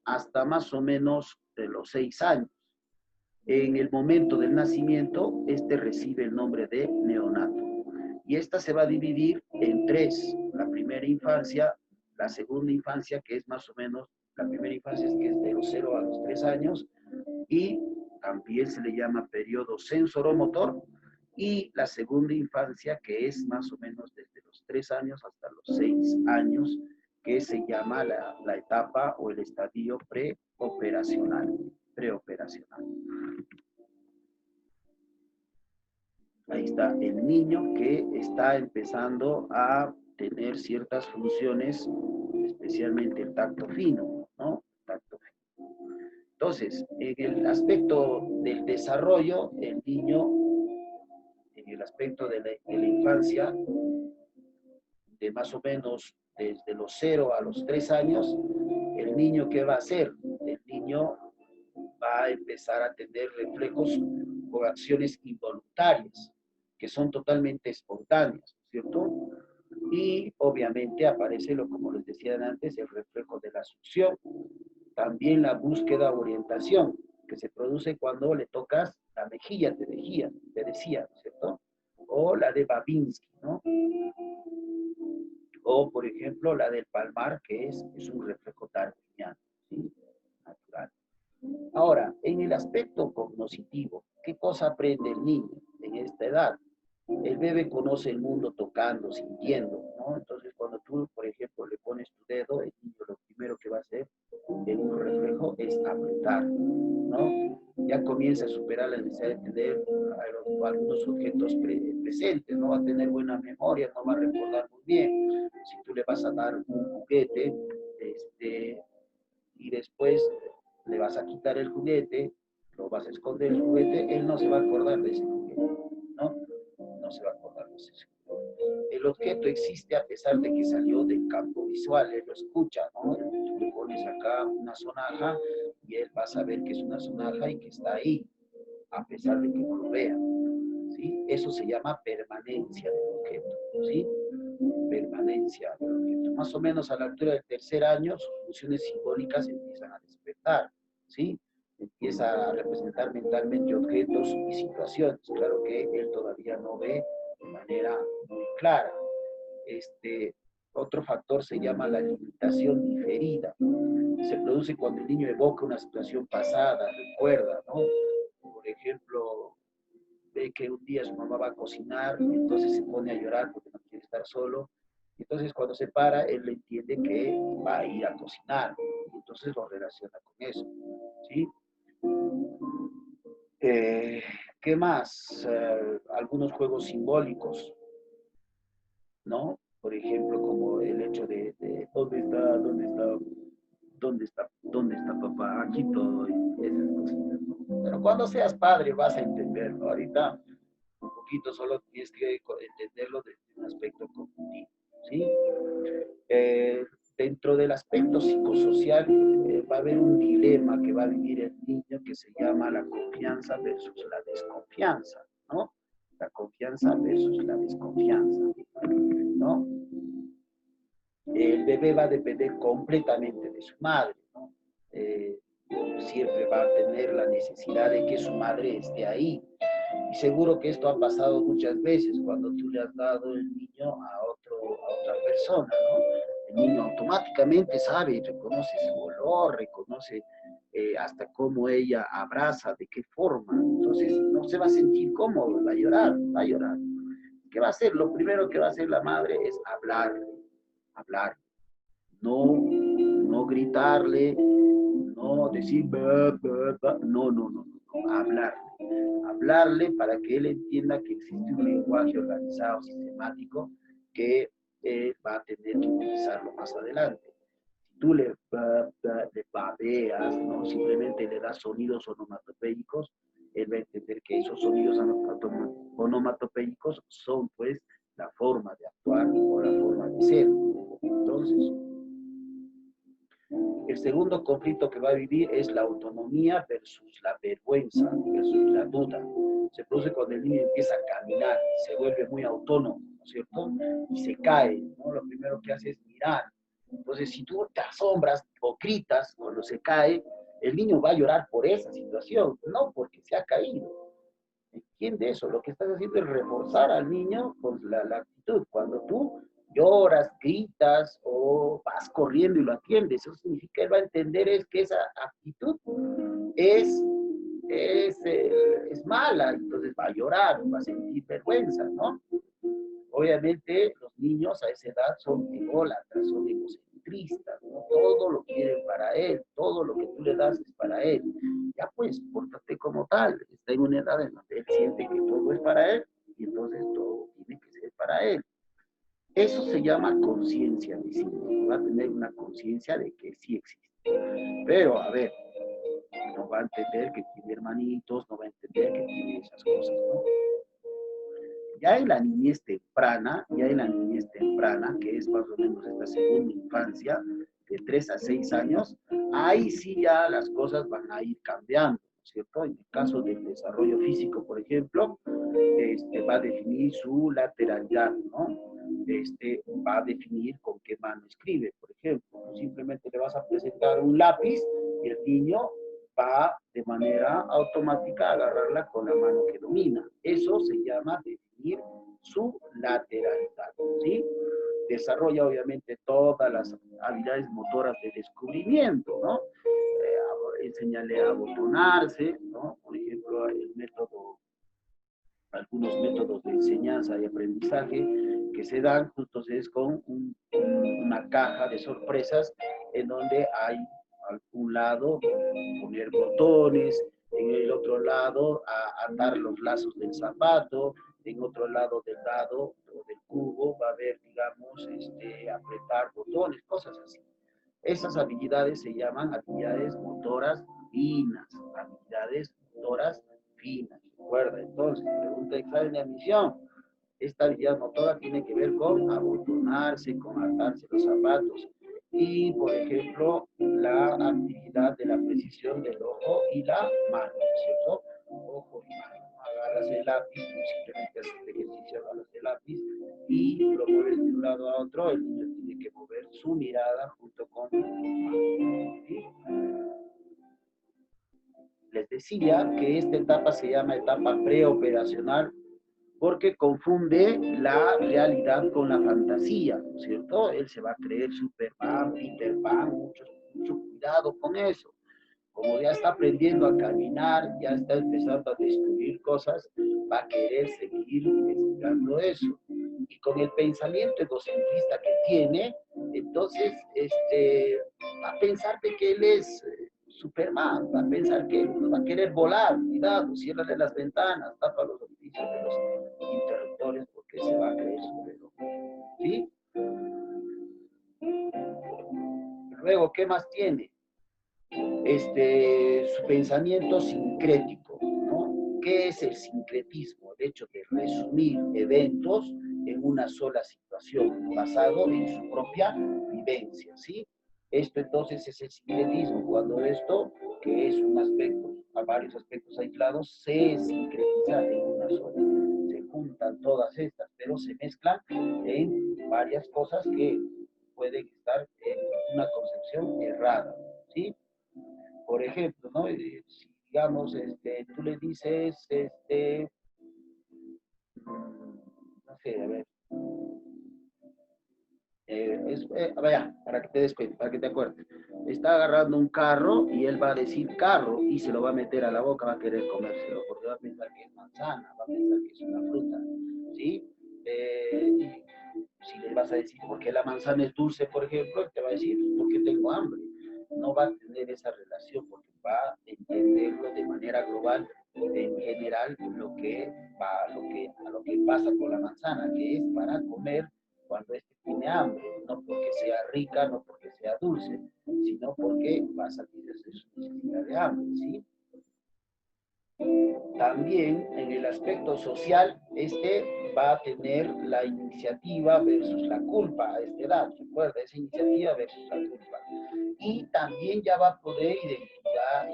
hasta más o menos de los 6 años. En el momento del nacimiento, recibe el nombre de neonato. Y esta se va a dividir en 3. La primera infancia, la segunda infancia, que es más o menos, la primera infancia es que es de los 0 a los 3 años, y también se le llama periodo sensoromotor, y la segunda infancia, que es más o menos desde los 3 años hasta los 6 años, que se llama la etapa o el estadio preoperacional. Ahí está el niño que está empezando a tener ciertas funciones, especialmente el tacto fino, ¿no? Tacto fino. Entonces, en el aspecto del desarrollo, el niño, en el aspecto de la infancia, de más o menos desde los 0 a los 3 años, el niño, ¿qué va a hacer? El niño va a empezar a tener reflejos o acciones involuntarias, que son totalmente espontáneas, ¿cierto? Y obviamente aparece, como les decía antes, el reflejo de la succión. También la búsqueda o orientación, que se produce cuando le tocas la mejilla, te decía, ¿cierto? O la de Babinski, ¿no? O, por ejemplo, la del palmar, que es un reflejo darwiniano, ¿sí? Natural. Ahora, en el aspecto cognoscitivo, ¿qué cosa aprende el niño en esta edad? El bebé conoce el mundo tocando, sintiendo, ¿no? Entonces, cuando tú, por ejemplo, le pones tu dedo, el niño lo primero que va a hacer en un reflejo es apretar, ¿no? Ya comienza a superar la necesidad de tener algunos objetos presentes, no va a tener buena memoria, no va a recordar muy bien. Si tú le vas a dar un juguete, y después le vas a quitar el juguete, lo vas a esconder el juguete, él no se va a acordar de ese juguete, ¿no? No se va a acordar de ese juguete. El objeto existe a pesar de que salió del campo visual, él lo escucha, ¿no? Tú le pones acá una sonaja y él va a saber que es una sonaja y que está ahí, a pesar de que no lo vea, ¿sí? Eso se llama permanencia del objeto, ¿sí? Permanencia del objeto. Más o menos a la altura del 3er año, sus funciones simbólicas empiezan a despertar, ¿sí? empieza a representar mentalmente objetos y situaciones. Claro que él todavía no ve de manera muy clara. Otro factor se llama la limitación diferida. Se produce cuando el niño evoca una situación pasada, recuerda, ¿no? Por ejemplo, ve que un día su mamá va a cocinar, y entonces se pone a llorar porque no quiere estar solo. Entonces, cuando se para, él entiende que va a ir a cocinar, y entonces lo relaciona con eso, ¿sí? Eh, ¿Qué más? Algunos juegos simbólicos, ¿no? Por ejemplo, como el hecho de ¿dónde está, dónde está, dónde está papá? Aquí estoy, esas cositas, ¿no? Pero cuando seas padre vas a entenderlo. Ahorita un poquito solo tienes que entenderlo desde un aspecto cognitivo, ¿sí? Eh, Dentro del aspecto psicosocial va a haber un dilema que va a vivir el niño que se llama la confianza versus la desconfianza, ¿no? La confianza versus la desconfianza, ¿no? El bebé va a depender completamente de su madre, ¿no? Eh, Siempre va a tener la necesidad de que su madre esté ahí. Y seguro que esto ha pasado muchas veces cuando tú le has dado el niño a otra persona, ¿no? El niño automáticamente sabe, reconoce su olor, reconoce hasta cómo ella abraza, de qué forma. Entonces no se va a sentir cómodo, va a llorar, va a llorar. ¿Qué va a hacer? Lo primero que va a hacer la madre es hablar. No gritarle, no decir, bah, bah, bah. No, hablarle para que él entienda que existe un lenguaje organizado, sistemático, que va a tener que utilizarlo más adelante. Si tú le babeas, ¿no? Simplemente le das sonidos onomatopéicos, él va a entender que esos sonidos onomatopéicos son pues la forma de actuar o la forma de ser. Entonces, el segundo conflicto que va a vivir es la autonomía versus la vergüenza, versus la duda. Se produce cuando el niño empieza a caminar, se vuelve muy autónomo, ¿no es cierto? Y se cae, ¿no? Lo primero que hace es mirar. Entonces, si tú te asombras o gritas cuando se cae, el niño va a llorar por esa situación, no porque se ha caído. ¿Entiende eso? Lo que estás haciendo es reforzar al niño con la actitud. Cuando tú lloras, gritas o vas corriendo y lo atiendes, eso significa que él va a entender es que esa actitud es, es mala, entonces va a llorar, va a sentir vergüenza, ¿no? Obviamente los niños a esa edad son ególatras, son egocentristas, ¿no? Todo lo quieren para él, todo lo que tú le das es para él. Ya pues, pórtate como tal, está en una edad en donde él siente que todo es para él y entonces todo tiene que ser para él. Eso se llama conciencia de sí mismo, va a tener una conciencia de que sí existe. Pero, a ver, no va a entender que tiene hermanitos, no va a entender que tiene esas cosas, ¿no? Ya en la niñez temprana, que es más o menos esta segunda infancia, de 3 a 6 años, ahí sí ya las cosas van a ir cambiando, ¿no es cierto? En el caso del desarrollo físico, por ejemplo, va a definir su lateralidad, ¿no? Va a definir con qué mano escribe, por ejemplo. Simplemente le vas a presentar un lápiz y el niño va de manera automática a agarrarla con la mano que domina. Eso se llama definir su lateralidad, ¿sí? Desarrolla obviamente todas las habilidades motoras de descubrimiento, ¿no? Enseñarle a abotonarse, ¿no? Por ejemplo, algunos métodos de enseñanza y aprendizaje que se dan justo es con una caja de sorpresas en donde hay a un lado poner botones, en el otro lado atar los lazos del zapato, en otro lado del dado o del cubo va a haber, digamos, apretar botones, cosas así. Esas habilidades se llaman habilidades motoras finas, habilidades motoras finas. Recuerda, entonces, pregunta de examen de admisión. Esta habilidad motora tiene que ver con abotonarse, con atarse los zapatos. Y, por ejemplo, la actividad de la precisión del ojo y la mano, ¿cierto? Ojo y mano. Agarras el lápiz, simplemente haces el ejercicio, agarras el lápiz y lo mueves de un lado a otro. El niño tiene que mover su mirada junto con tu mano. ¿Sí? Les decía que esta etapa se llama etapa preoperacional porque confunde la realidad con la fantasía, ¿no es cierto? Él se va a creer Superman, Peter Pan, mucho cuidado con eso. Como ya está aprendiendo a caminar, ya está empezando a descubrir cosas, va a querer seguir investigando eso. Y con el pensamiento egocentrista que tiene, entonces va a pensar de que él es Superman, va a pensar que va a querer volar, cuidado, ciérrale las ventanas, tapa los orificios de los interruptores porque se va a creer Superman. ¿Sí? Luego, ¿qué más tiene? Su pensamiento sincrético, ¿no? ¿Qué es el sincretismo? El hecho de resumir eventos en una sola situación, basado en su propia vivencia, ¿sí? Esto entonces es el sincretismo, cuando esto, que es un aspecto, a varios aspectos aislados, se sincretiza en una sola. Se juntan todas estas, pero se mezclan en varias cosas que pueden estar en una concepción errada, ¿sí? Por ejemplo, ¿no? Si digamos, tú le dices, no sé, a ver, vaya, para que te des cuenta, para que te acuerdes. Está agarrando un carro y él va a decir carro y se lo va a meter a la boca, va a querer comérselo, porque va a pensar que es manzana, va a pensar que es una fruta, ¿sí? Si le vas a decir por qué la manzana es dulce, por ejemplo, te va a decir porque tengo hambre. No va a tener esa relación porque va a entenderlo de manera global, en general, a lo que pasa con la manzana, que es para comer cuando éste tiene hambre, no porque sea rica, no porque sea dulce, sino porque va a satisfacer su necesidad de hambre, ¿sí? También en el aspecto social, va a tener la iniciativa versus la culpa a esta edad. Recuerda, esa iniciativa versus la culpa. Y también ya va a poder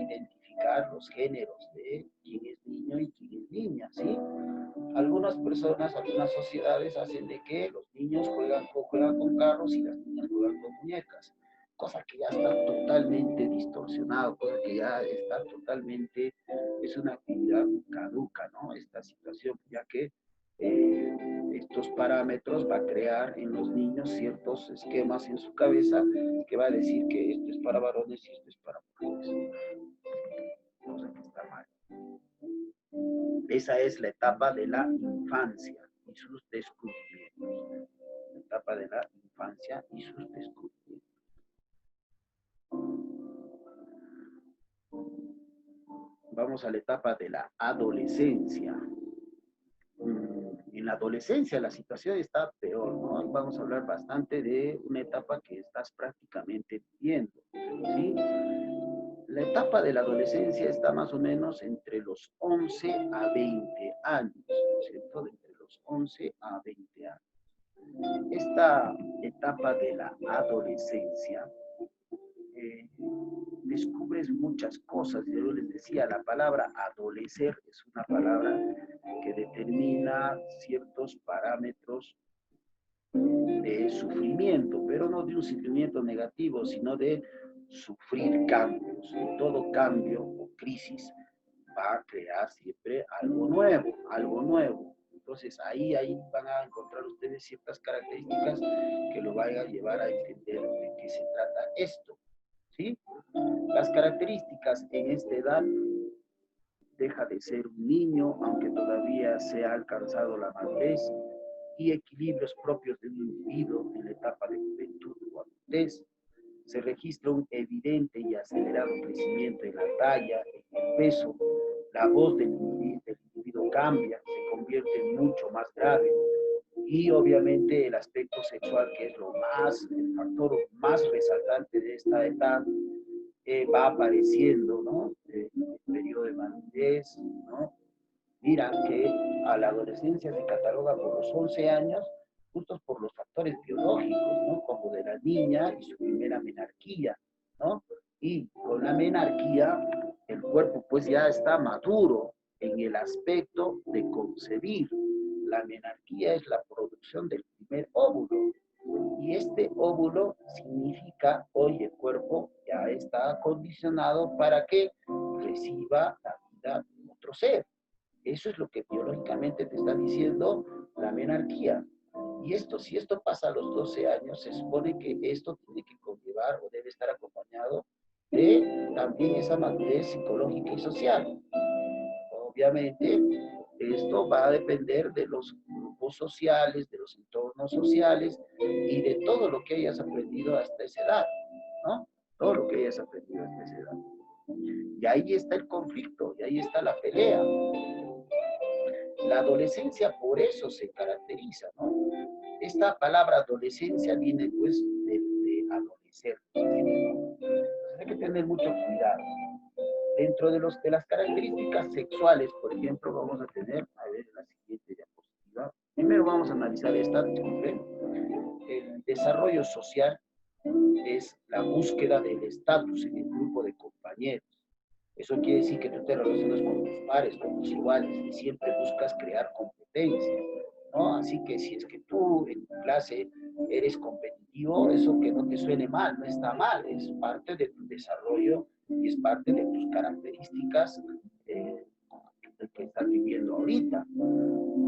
identificar los géneros de quién es niño y quién es niña, ¿sí? Algunas personas, algunas sociedades hacen de que los niños juegan con carros y las niñas juegan con muñecas, cosa que ya está totalmente distorsionado, cosa que ya está totalmente, es una actividad caduca, ¿no? Esta situación, ya que estos parámetros va a crear en los niños ciertos esquemas en su cabeza que va a decir que esto es para varones y esto es para mujeres, cosa que está mal. Esa es la etapa de la infancia y sus descubrimientos. La etapa de la infancia y sus descubrimientos. Vamos a la etapa de la adolescencia. En la adolescencia la situación está peor, ¿no? Vamos a hablar bastante de una etapa que estás prácticamente viviendo, ¿sí? La etapa de la adolescencia está más o menos entre los 11 a 20 años, ¿cierto? Entre los 11 a 20 años. Esta etapa de la adolescencia descubres muchas cosas. Yo les decía, la palabra adolecer es una palabra que determina ciertos parámetros de sufrimiento, pero no de un sufrimiento negativo, sino de sufrir cambios. Y todo cambio o crisis va a crear siempre algo nuevo, algo nuevo. Entonces ahí van a encontrar ustedes ciertas características que lo vayan a llevar a entender de qué se trata esto, ¿sí? Las características en esta edad: deja de ser un niño, aunque todavía se ha alcanzado la madurez, y equilibrios propios de un individuo en la etapa de juventud o adultez. Se registra un evidente y acelerado crecimiento en la talla, en el peso. La voz del individuo cambia, se convierte en mucho más grave. Y obviamente el aspecto sexual, que es el factor más resaltante de esta edad, va apareciendo, ¿no? El periodo de madurez, ¿no? Mira que a la adolescencia se cataloga por los 11 años, justo por los factores biológicos, ¿no? Como de la niña y su primera menarquía, ¿no? Y con la menarquía, el cuerpo pues ya está maduro en el aspecto de concebir. La menarquía es la producción del primer óvulo. Y este óvulo significa, hoy el cuerpo ya está acondicionado para que reciba la vida de otro ser. Eso es lo que biológicamente te está diciendo la menarquía. Y esto, si esto pasa a los 12 años, se supone que esto tiene que conllevar o debe estar acompañado de también esa madurez psicológica y social. Obviamente, esto va a depender de los grupos sociales, de los entornos sociales y de todo lo que hayas aprendido hasta esa edad, ¿no? Todo lo que hayas aprendido hasta esa edad. Y ahí está el conflicto, y ahí está la pelea. La adolescencia por eso se caracteriza, ¿no? Esta palabra adolescencia viene pues de adolecer. Hay que tener mucho cuidado. Dentro de las características sexuales, por ejemplo, vamos a tener, a ver, la siguiente diapositiva. Primero vamos a analizar esta, disculpen. El desarrollo social es la búsqueda del estatus en el grupo de compañeros. Eso quiere decir que tú te relacionas con tus pares, con tus iguales, y siempre buscas crear competencia, ¿no? Así que si es que tú en tu clase eres competitivo, eso que no te suene mal, no está mal, es parte de tu desarrollo y es parte de tus características que estás viviendo ahorita.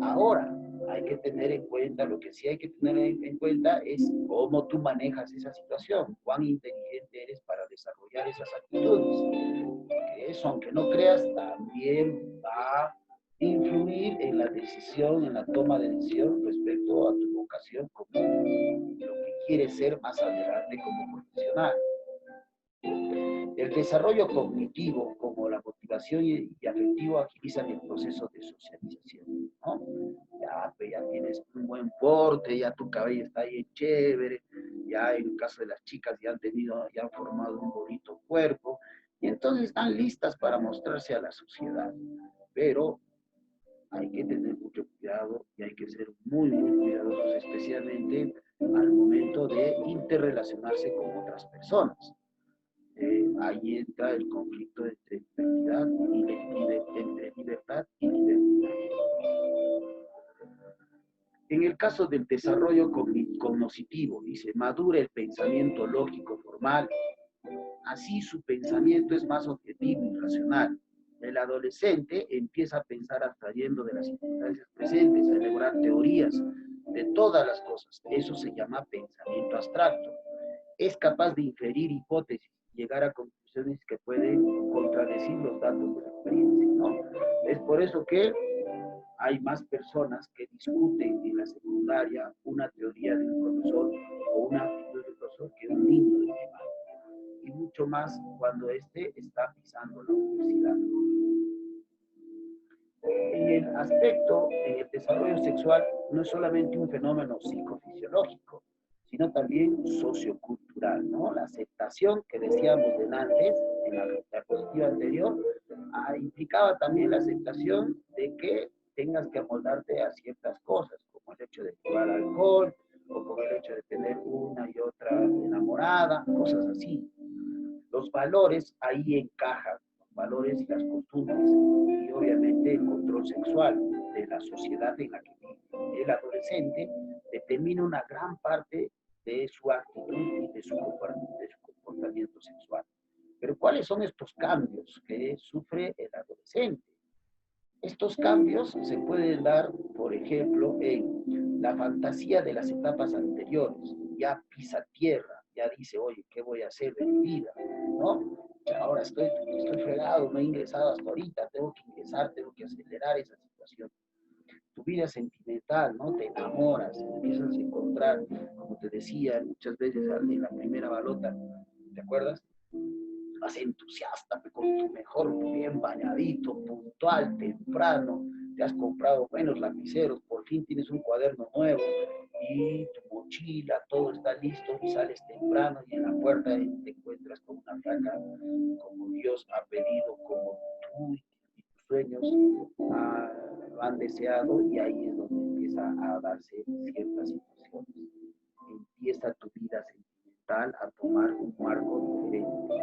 Ahora, hay que tener en cuenta, lo que sí hay que tener en cuenta es cómo tú manejas esa situación, cuán inteligente eres para desarrollar esas actitudes. Porque eso, aunque no creas, también va a influir en la decisión, en la toma de decisión respecto a tu vocación como lo que quieres ser más adelante como profesional. El desarrollo cognitivo, como la motivación y afectivo, agilizan el proceso de socialización, ¿no? Ya, pues, ya tienes un buen porte, ya tu cabello está bien chévere, ya en el caso de las chicas ya ya han formado un bonito cuerpo, y entonces están listas para mostrarse a la sociedad. Pero hay que tener mucho cuidado y hay que ser muy, muy cuidadosos, especialmente al momento de interrelacionarse con otras personas. Ahí entra el conflicto entre libertad entre libertad y libertad. En el caso del desarrollo cognoscitivo, dice, madura el pensamiento lógico formal, así su pensamiento es más objetivo y racional. El adolescente empieza a pensar abstrayendo de las circunstancias presentes, a elaborar teorías de todas las cosas. Eso se llama pensamiento abstracto. Es capaz de inferir hipótesis, llegar a conclusiones que pueden contradecir los datos de la experiencia, ¿no? Es por eso que hay más personas que discuten en la secundaria una teoría del profesor o una actitud del profesor que un niño de primaria. Y mucho más cuando éste está pisando la universidad. En el aspecto, en el desarrollo sexual, no es solamente un fenómeno psicofisiológico, sino también sociocultural, ¿no? La aceptación que decíamos antes, en la diapositiva anterior, implicaba también la aceptación de que tengas que amoldarte a ciertas cosas, como el hecho de probar alcohol, o como el hecho de tener una y otra enamorada, cosas así. Los valores ahí encajan, los valores y las costumbres, y obviamente el control sexual de la sociedad en la que vive. El adolescente determina una gran parte de su actitud y de su comportamiento sexual. Pero ¿cuáles son estos cambios que sufre el adolescente? Estos cambios se pueden dar, por ejemplo, en la fantasía de las etapas anteriores. Ya pisa tierra, ya dice, oye, ¿qué voy a hacer de mi vida? ¿No? Ahora estoy fregado, no he ingresado hasta ahorita, tengo que ingresar, tengo que acelerar esa situación. Tu vida sentimental, ¿no? Te enamoras, empiezas a encontrar, como te decía muchas veces en la primera balota, ¿te acuerdas? Más entusiasta, con tu mejor, bien bañadito, puntual, temprano, te has comprado buenos lapiceros, por fin tienes un cuaderno nuevo y tu mochila, todo está listo y sales temprano y en la puerta te encuentras con una flaca como Dios ha pedido, como tú y tus sueños lo han deseado, y ahí es donde empieza a darse ciertas situaciones. Empieza tu vida sentimental a tomar un marco diferente.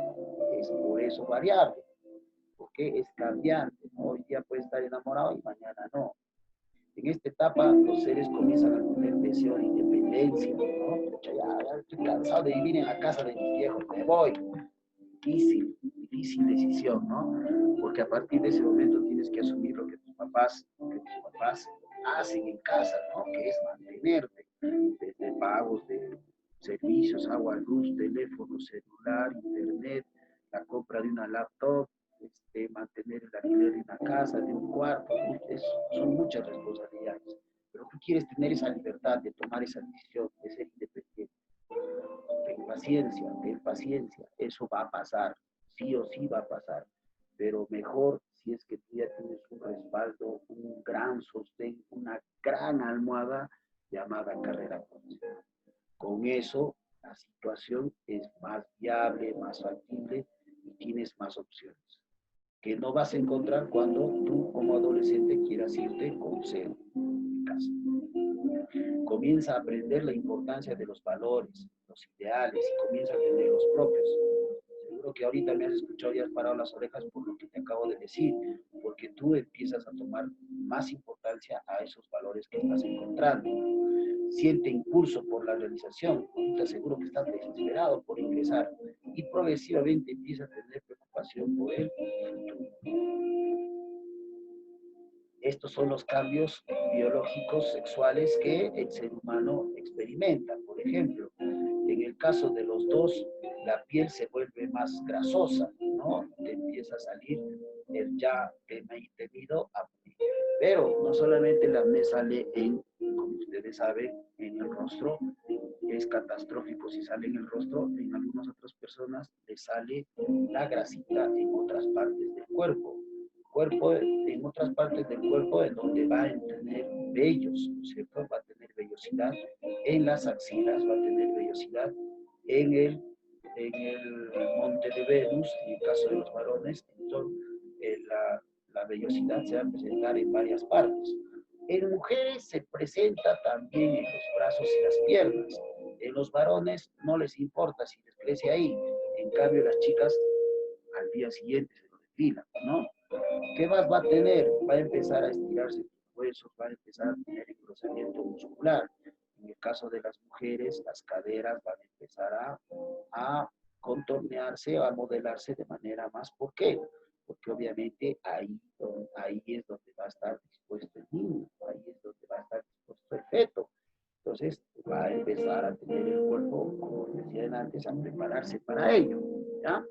Es por eso variable, porque es cambiante, ¿no? Hoy día puede estar enamorado y mañana no. En esta etapa los seres comienzan a tener deseo de independencia, ¿no? Ya estoy cansado de vivir en la casa de mis viejos, me voy. Difícil difícil decisión, ¿no? Porque a partir de ese momento tienes que asumir lo que tus papás hacen en casa, ¿no? Que es mantenerte, desde pagos de servicios, agua, luz, teléfono, celular, internet, la compra de una laptop, mantener el alquiler de una casa, de un cuarto, son muchas responsabilidades. Pero tú quieres tener esa libertad de tomar esa decisión, de ser independiente. Ten paciencia, eso va a pasar, sí o sí va a pasar, pero mejor si es que tú ya tienes un respaldo, un gran sostén, una gran almohada llamada carrera profesional. Con eso la situación es más viable, más factible y tienes más opciones que no vas a encontrar cuando tú como adolescente quieras irte con cero de casa. Comienza a aprender la importancia de los valores, los ideales y comienza a tener los propios. Seguro que ahorita me has escuchado y has parado las orejas por lo que te acabo de decir, porque tú empiezas a tomar más importancia a esos valores que estás encontrando. Siente impulso por la realización, ahorita seguro que estás desesperado por ingresar y progresivamente empieza a tener preocupación por el futuro. Estos son los cambios biológicos sexuales que el ser humano experimenta. Por ejemplo, en el caso de los dos, la piel se vuelve más grasosa, ¿no? Te empieza a salir el ya temido acné. Pero no solamente el acné sale como ustedes saben, en el rostro, es catastrófico si sale en el rostro, en algunas otras personas le sale la grasita en otras partes del cuerpo. En otras partes del cuerpo en donde va a tener vellos, ¿no es cierto? Va a tener vellosidad en las axilas, va a tener vellosidad en el monte de Venus, en el caso de los varones, entonces la vellosidad se va a presentar en varias partes. En mujeres se presenta también en los brazos y las piernas. En los varones no les importa si les crece ahí, en cambio las chicas al día siguiente se lo depilan, ¿no? ¿Qué más va a tener? Va a empezar a estirarse tus huesos, va a empezar a tener engrosamiento muscular. En el caso de las mujeres, las caderas van a empezar a contornearse, a modelarse de manera más. ¿Por qué? Porque obviamente ahí es donde va a estar dispuesto el niño, ahí es donde va a estar dispuesto el feto. Entonces va a empezar a tener el cuerpo, como decían antes, a prepararse para ello, ¿ya?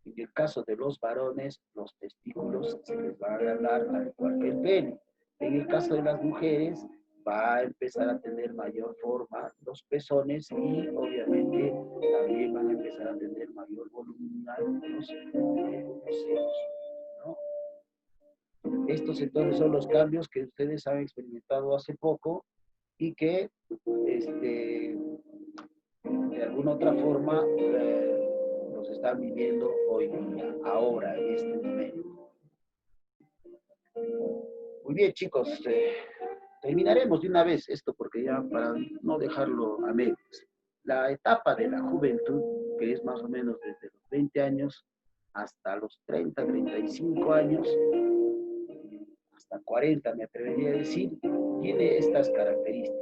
En el caso de los varones, los testículos se les va a agrandar al igual que el pene. En el caso de las mujeres, va a empezar a tener mayor forma los pezones y obviamente también van a empezar a tener mayor volumen los senos, ¿no? Estos entonces son los cambios que ustedes han experimentado hace poco y que de alguna otra forma los están viviendo hoy día, ahora, en este momento. Muy bien, chicos, terminaremos de una vez esto porque ya para no dejarlo a medias. La etapa de la juventud, que es más o menos desde los 20 años hasta los 30, 35 años, hasta 40 me atrevería a decir, tiene estas características.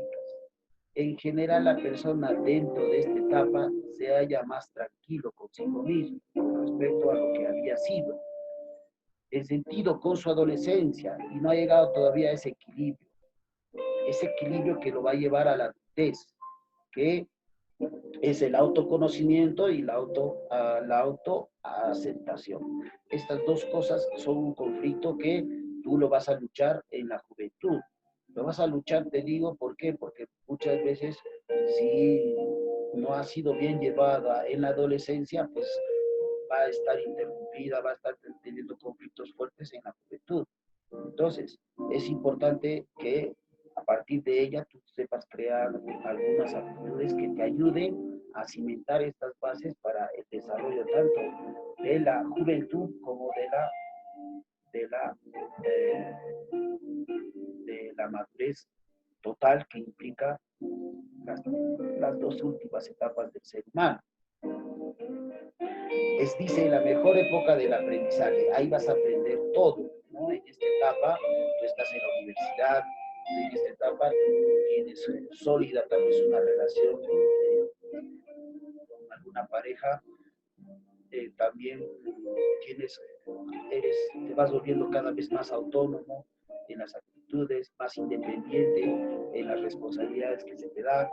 En general, la persona dentro de esta etapa se halla más tranquilo consigo mismo con respecto a lo que había sido, en sentido con su adolescencia, y no ha llegado todavía a ese equilibrio que lo va a llevar a la adultez, que es el autoconocimiento y la autoaceptación. Estas dos cosas son un conflicto que tú lo vas a luchar en la juventud. Lo vas a luchar, te digo, ¿por qué? Porque muchas veces, si no ha sido bien llevada en la adolescencia, pues va a estar interrumpida, va a estar teniendo conflictos fuertes en la juventud. Entonces, es importante que a partir de ella tú sepas crear algunas actitudes que te ayuden a cimentar estas bases para el desarrollo tanto de la juventud como de la madurez total que implica las dos últimas etapas del ser humano. Dice, la mejor época del aprendizaje, ahí vas a aprender todo, ¿no? En esta etapa, tú estás en la universidad, en esta etapa tú tienes sólida tal vez una relación con alguna pareja, también te vas volviendo cada vez más autónomo en las actitudes, más independiente en las responsabilidades que se te dan.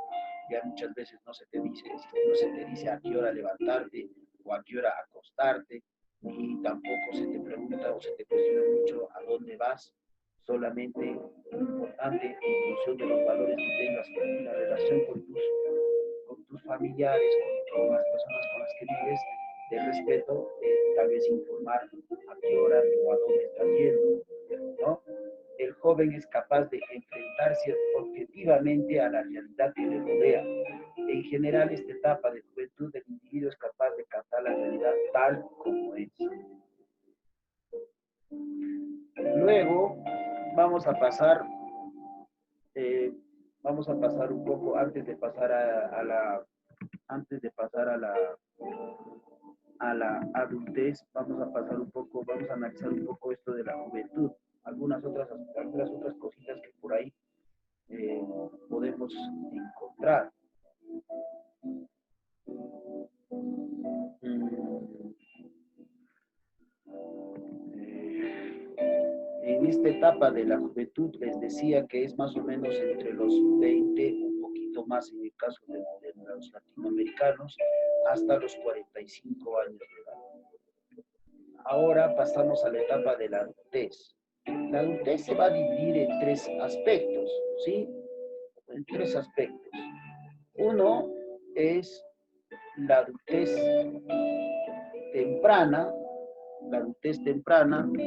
Ya muchas veces no se te dice a qué hora levantarte o a qué hora acostarte, y tampoco se te pregunta o se te cuestiona mucho a dónde vas. Solamente lo importante, en función de los valores que tengas en la relación con tus familiares, con las personas con las que vives, de respeto, tal vez informar a qué hora o a dónde estás yendo, ¿no? El joven es capaz de enfrentarse objetivamente a la realidad que le rodea. En general, esta etapa de juventud del individuo es capaz de captar la realidad tal como es. Luego, vamos a pasar un poco, antes de pasar a la adultez, vamos a analizar un poco esto de la juventud, algunas otras cositas que por ahí podemos encontrar. En esta etapa de la juventud les decía que es más o menos entre los 20, un poquito más en el caso de los latinoamericanos, hasta los 45 años de edad. Ahora pasamos a la etapa de la adultez. La adultez se va a dividir en tres aspectos, ¿sí? En tres aspectos. Uno es la adultez temprana,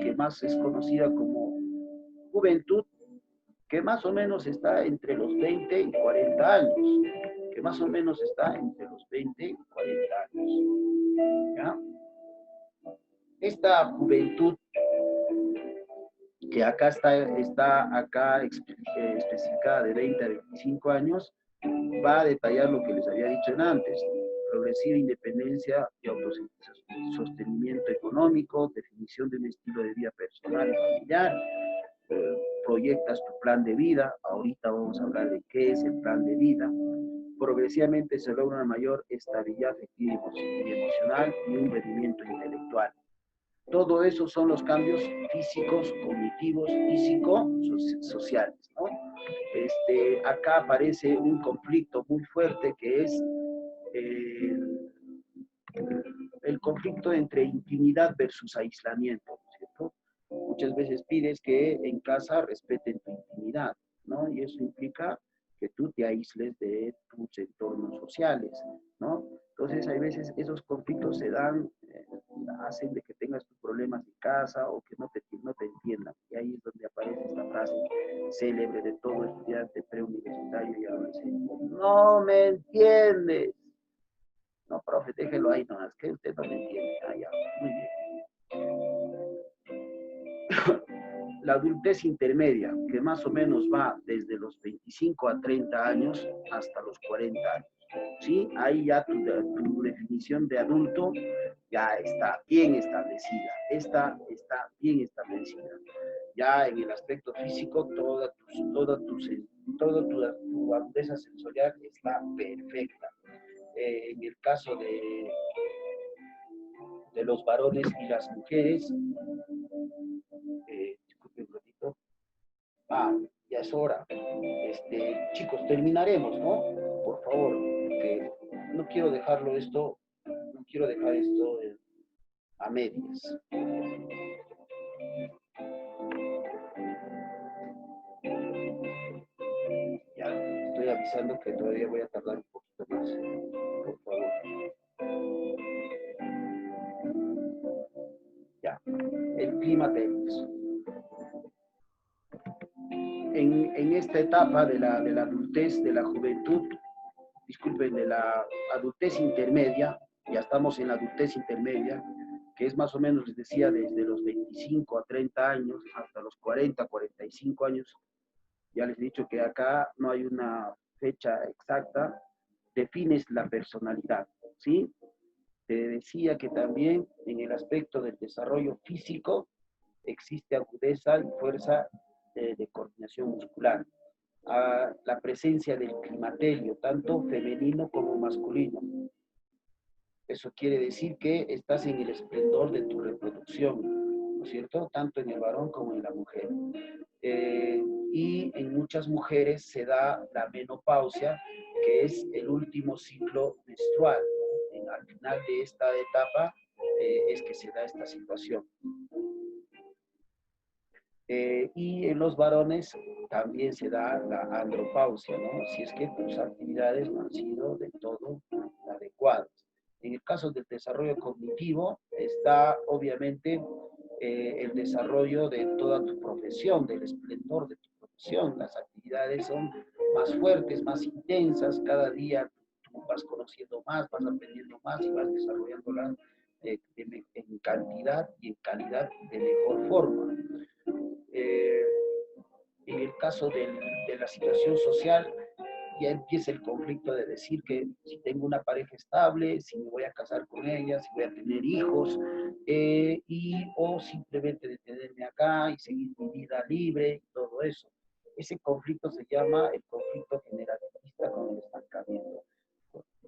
que más es conocida como juventud, que más o menos está entre los 20 y 40 años, ¿ya? Esta juventud que acá está acá especificada de 20 a 25 años, va a detallar lo que les había dicho antes: progresiva independencia y autosostenimiento económico, definición de un estilo de vida personal y familiar, proyectas tu plan de vida. Ahorita vamos a hablar de qué es el plan de vida. Progresivamente se logra una mayor estabilidad afectiva y emocional y un rendimiento intelectual. Todo eso son los cambios físicos, cognitivos y psicosociales, ¿no? Acá aparece un conflicto muy fuerte que es el conflicto entre intimidad versus aislamiento, ¿cierto? Muchas veces pides que en casa respeten tu intimidad, ¿no? Y eso implica que tú te aísles de tus entornos sociales, ¿no? Entonces, hay veces esos conflictos se dan, hacen de que tengas tus problemas en casa o que no te entiendan. Y ahí es donde aparece esta frase célebre de todo estudiante preuniversitario y adolescente: no me entiendes. No, profe, déjelo ahí nomás, que usted no me entiende. Ah, ya, muy bien. La adultez intermedia, que más o menos va desde los 25 a 30 años hasta los 40 años. ¿Sí? Ahí ya tu definición de adulto ya está bien establecida. Está bien establecida. Ya en el aspecto físico, toda tu adultez sensorial está perfecta. En el caso de los varones y las mujeres, disculpen un ratito. Ya es hora. Chicos, terminaremos, ¿no? Por favor, que no quiero dejar esto a medias. Ya, estoy avisando que todavía voy a tardar un poquito más. Por favor. Ya, el clima tenso. En esta etapa de la adultez, de la juventud, disculpen, de la adultez intermedia, ya estamos en la adultez intermedia, que es más o menos, les decía, desde los 25 a 30 años hasta los 40, 45 años. Ya les he dicho que acá no hay una fecha exacta, defines la personalidad, ¿sí? Te decía que también en el aspecto del desarrollo físico existe agudeza y fuerza de coordinación muscular. La presencia del climaterio, tanto femenino como masculino. Eso quiere decir que estás en el esplendor de tu reproducción, ¿no es cierto? Tanto en el varón como en la mujer. Y en muchas mujeres se da la menopausia, que es el último ciclo menstrual, ¿no? Al final de esta etapa es que se da esta situación. Y en los varones también se da la andropausia, ¿no? Si es que tus actividades no han sido del todo adecuadas. En el caso del desarrollo cognitivo está obviamente el desarrollo de toda tu profesión, del esplendor de tu profesión. Las actividades son más fuertes, más intensas, cada día tú vas conociendo más, vas aprendiendo más y vas desarrollándolas en cantidad y en calidad de mejor forma. Eh, en el caso de la situación social, ya empieza el conflicto de decir que si tengo una pareja estable, si me voy a casar con ella, si voy a tener hijos, o simplemente detenerme acá y seguir mi vida libre y todo eso. Ese conflicto se llama el conflicto generativista con el estancamiento.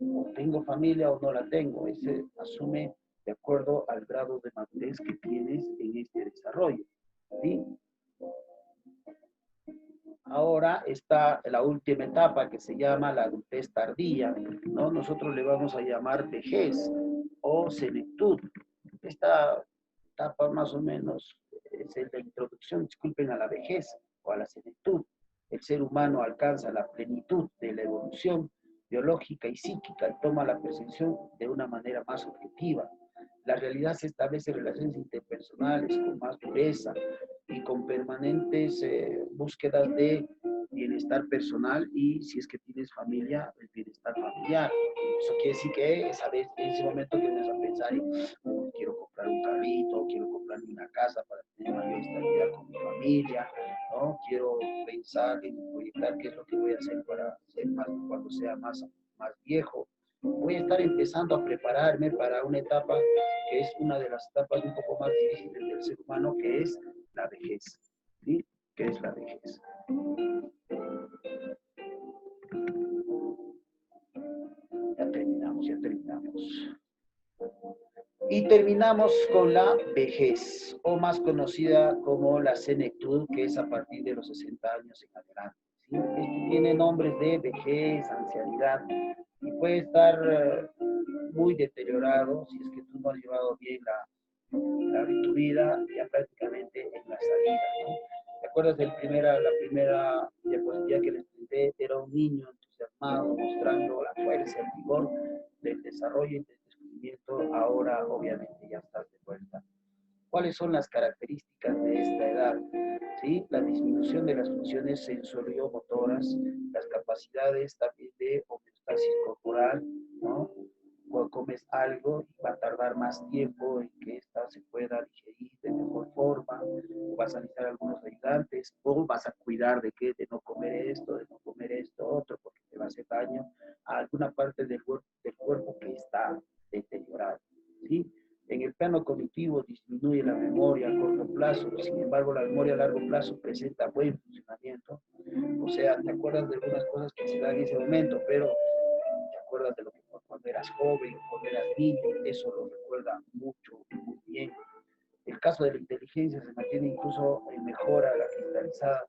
O tengo familia o no la tengo. Ese asume de acuerdo al grado de madurez que tienes en este desarrollo. ¿Sí? Ahora está la última etapa que se llama la adultez tardía, ¿no? Nosotros le vamos a llamar vejez o senectud. Esta etapa más o menos es la introducción, disculpen, a la vejez o a la senectud. El ser humano alcanza la plenitud de la evolución biológica y psíquica y toma la percepción de una manera más objetiva. La realidad se establece en relaciones interpersonales con más dureza y con permanentes búsquedas de bienestar personal y si es que tienes familia, el bienestar familiar. Eso quiere decir que esa vez, en ese momento que vas a pensar en, quiero comprar un carrito, quiero comprarme una casa para tener mayor estabilidad con mi familia, ¿no? Quiero pensar en proyectar qué es lo que voy a hacer para ser más, cuando sea más viejo. Voy a estar empezando a prepararme para una etapa que es una de las etapas un poco más difíciles del ser humano, que es la vejez. ¿Sí? ¿Qué es la vejez? Ya terminamos, ya terminamos. Y terminamos con la vejez, o más conocida como la senectud, que es a partir de los 60 años en adelante. ¿Sí? Esto tiene nombres de vejez, ancianidad, y puede estar muy deteriorado si es que tú no has llevado bien tu vida ya prácticamente en la salida, ¿no? ¿Te acuerdas de la primera diapositiva que les presenté? Era un niño entusiasmado, mostrando la fuerza, el vigor del desarrollo y del descubrimiento. Ahora, obviamente, ya estás de vuelta. ¿Cuáles son las características de esta edad? ¿Sí? La disminución de las funciones sensorio-motoras, las capacidades también de homeostasis corporal, ¿no? Cuando comes algo va a tardar más tiempo en que ésta se pueda digerir de mejor forma, o vas a necesitar algunos ayudantes, o vas a cuidar de que de no comer esto, otro, porque te va a hacer daño a alguna parte del cuerpo que está deteriorado, ¿sí? En el plano cognitivo disminuye la memoria a corto plazo, sin embargo la memoria a largo plazo presenta buen funcionamiento, o sea, te acuerdas de algunas cosas que se dan en ese momento, pero te acuerdas de lo que cuando eras joven, cuando eras niño, eso lo recuerda mucho, muy bien. El caso de la inteligencia se mantiene incluso en mejora la cristalizada,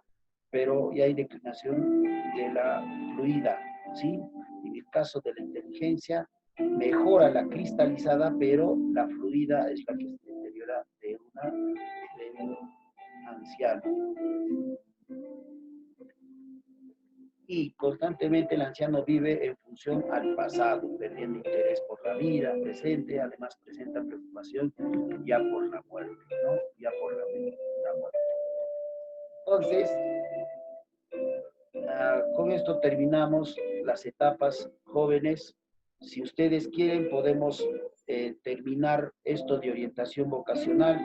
pero ya hay declinación de la fluida, ¿sí? En el caso de la inteligencia, mejora la cristalizada, pero la fluida es la que se deteriora de un anciano. Y constantemente el anciano vive en función al pasado, perdiendo interés por la vida presente, además presenta preocupación ya por la muerte, ¿no? Ya por la muerte. Entonces, con esto terminamos las etapas jóvenes. Si ustedes quieren, podemos terminar esto de orientación vocacional,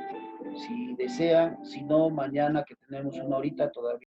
si desean, si no, mañana que tenemos una horita todavía.